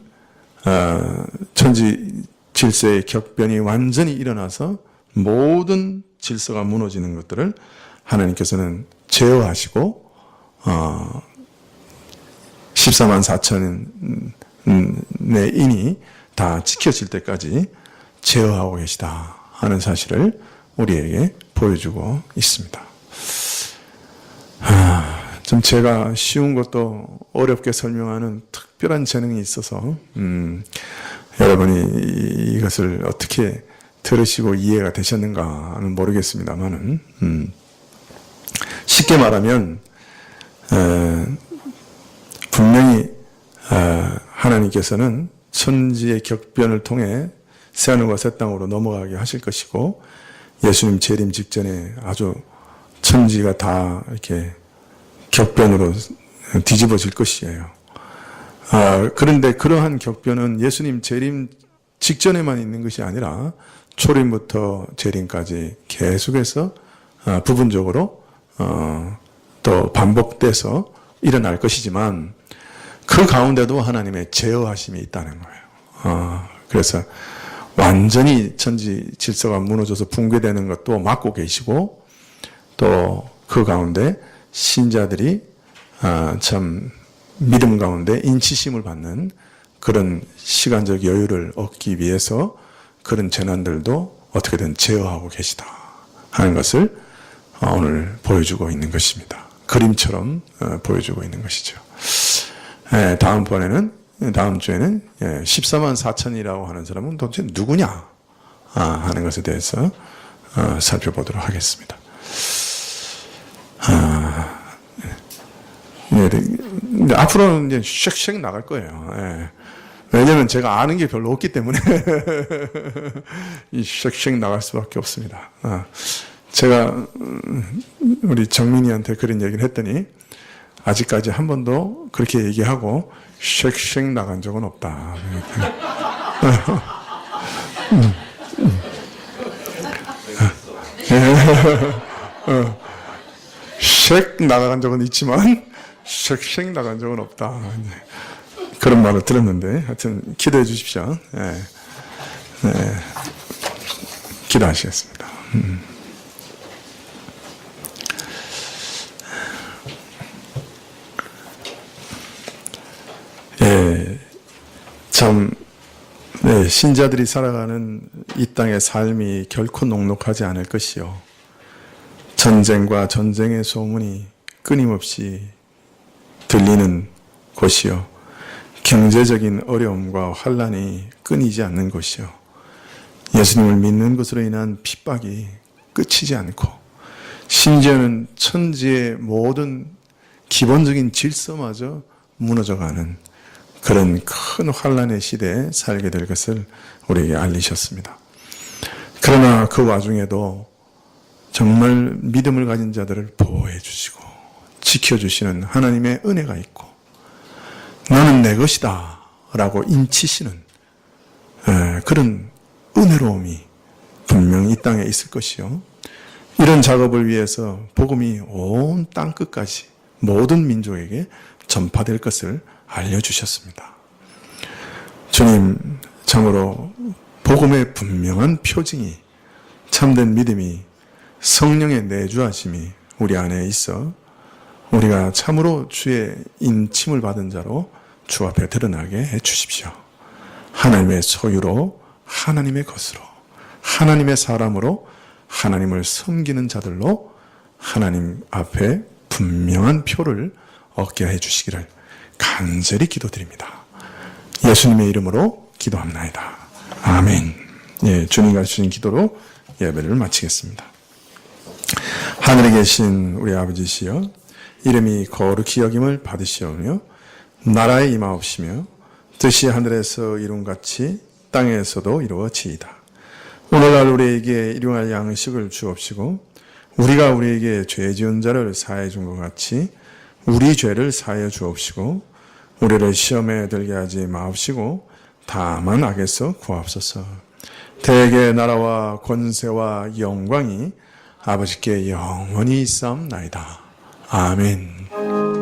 천지 질서의 격변이 완전히 일어나서 모든 질서가 무너지는 것들을 하나님께서는 제어하시고 14만 4천의 인이 다 지켜질 때까지 제어하고 계시다 하는 사실을 우리에게 보여주고 있습니다. 좀 제가 쉬운 것도 어렵게 설명하는 특별한 재능이 있어서 여러분이 이것을 어떻게 들으시고 이해가 되셨는가는 모르겠습니다만은 쉽게 말하면 하나님께서는 천지의 격변을 통해 새하늘과 새 땅으로 넘어가게 하실 것이고, 예수님 재림 직전에 아주 천지가 다 이렇게 격변으로 뒤집어질 것이에요. 그런데 그러한 격변은 예수님 재림 직전에만 있는 것이 아니라 초림부터 재림까지 계속해서 부분적으로 또 반복돼서 일어날 것이지만, 그 가운데도 하나님의 제어하심이 있다는 거예요. 그래서 완전히 천지 질서가 무너져서 붕괴되는 것도 막고 계시고, 또 그 가운데 신자들이 참 믿음 가운데 인치심을 받는 그런 시간적 여유를 얻기 위해서 그런 재난들도 어떻게든 제어하고 계시다 하는 것을 오늘 보여주고 있는 것입니다. 그림처럼 보여주고 있는 것이죠. 다음 주에는 14만 4천이라고 하는 사람은 도대체 누구냐 하는 것에 대해서 살펴보도록 하겠습니다. 근데 앞으로는 이제 쉑쉑 나갈 거예요. 왜냐하면 제가 아는 게 별로 없기 때문에 이 쉑쉑 나갈 수밖에 없습니다. 제가 우리 정민이한테 그런 얘기를 했더니 아직까지 한 번도 그렇게 얘기하고 쉑쉑 나간 적은 없다. 쉑 나간 적은 있지만 쉑쉑 나간 적은 없다. 그런 말을 들었는데, 하여튼 기도해 주십시오. 기도하시겠습니다. 참 신자들이 살아가는 이 땅의 삶이 결코 녹록하지 않을 것이요, 전쟁과 전쟁의 소문이 끊임없이 들리는 곳이요, 경제적인 어려움과 환란이 끊이지 않는 곳이요, 예수님을 믿는 것으로 인한 핍박이 끝이지 않고, 심지어는 천지의 모든 기본적인 질서마저 무너져가는 그런 큰 환란의 시대에 살게 될 것을 우리에게 알리셨습니다. 그러나 그 와중에도 정말 믿음을 가진 자들을 보호해 주시고 지켜주시는 하나님의 은혜가 있고, 너는 내 것이다 라고 인치시는 그런 은혜로움이 분명히 이 땅에 있을 것이요, 이런 작업을 위해서 복음이 온 땅끝까지 모든 민족에게 전파될 것을 알려주셨습니다. 주님, 참으로 복음의 분명한 표징이, 참된 믿음이, 성령의 내주하심이 우리 안에 있어 우리가 참으로 주의 인침을 받은 자로 주 앞에 드러나게 해주십시오. 하나님의 소유로, 하나님의 것으로, 하나님의 사람으로, 하나님을 섬기는 자들로 하나님 앞에 분명한 표를 얻게 해주시기를 간절히 기도드립니다. 예수님의 이름으로 기도합나이다. 아멘. 주님 가르치신 기도로 예배를 마치겠습니다. 하늘에 계신 우리 아버지시여, 이름이 거룩히 여김을 받으시오며 나라에 임하옵시며 뜻이 하늘에서 이룬같이 땅에서도 이루어지이다. 오늘날 우리에게 일용할 양식을 주옵시고, 우리가 우리에게 죄 지은 자를 사하여 준 것 같이 우리 죄를 사하여 주옵시고, 우리를 시험에 들게 하지 마옵시고 다만 악에서 구하옵소서. 대개 나라와 권세와 영광이 아버지께 영원히 있사옵나이다. 아멘.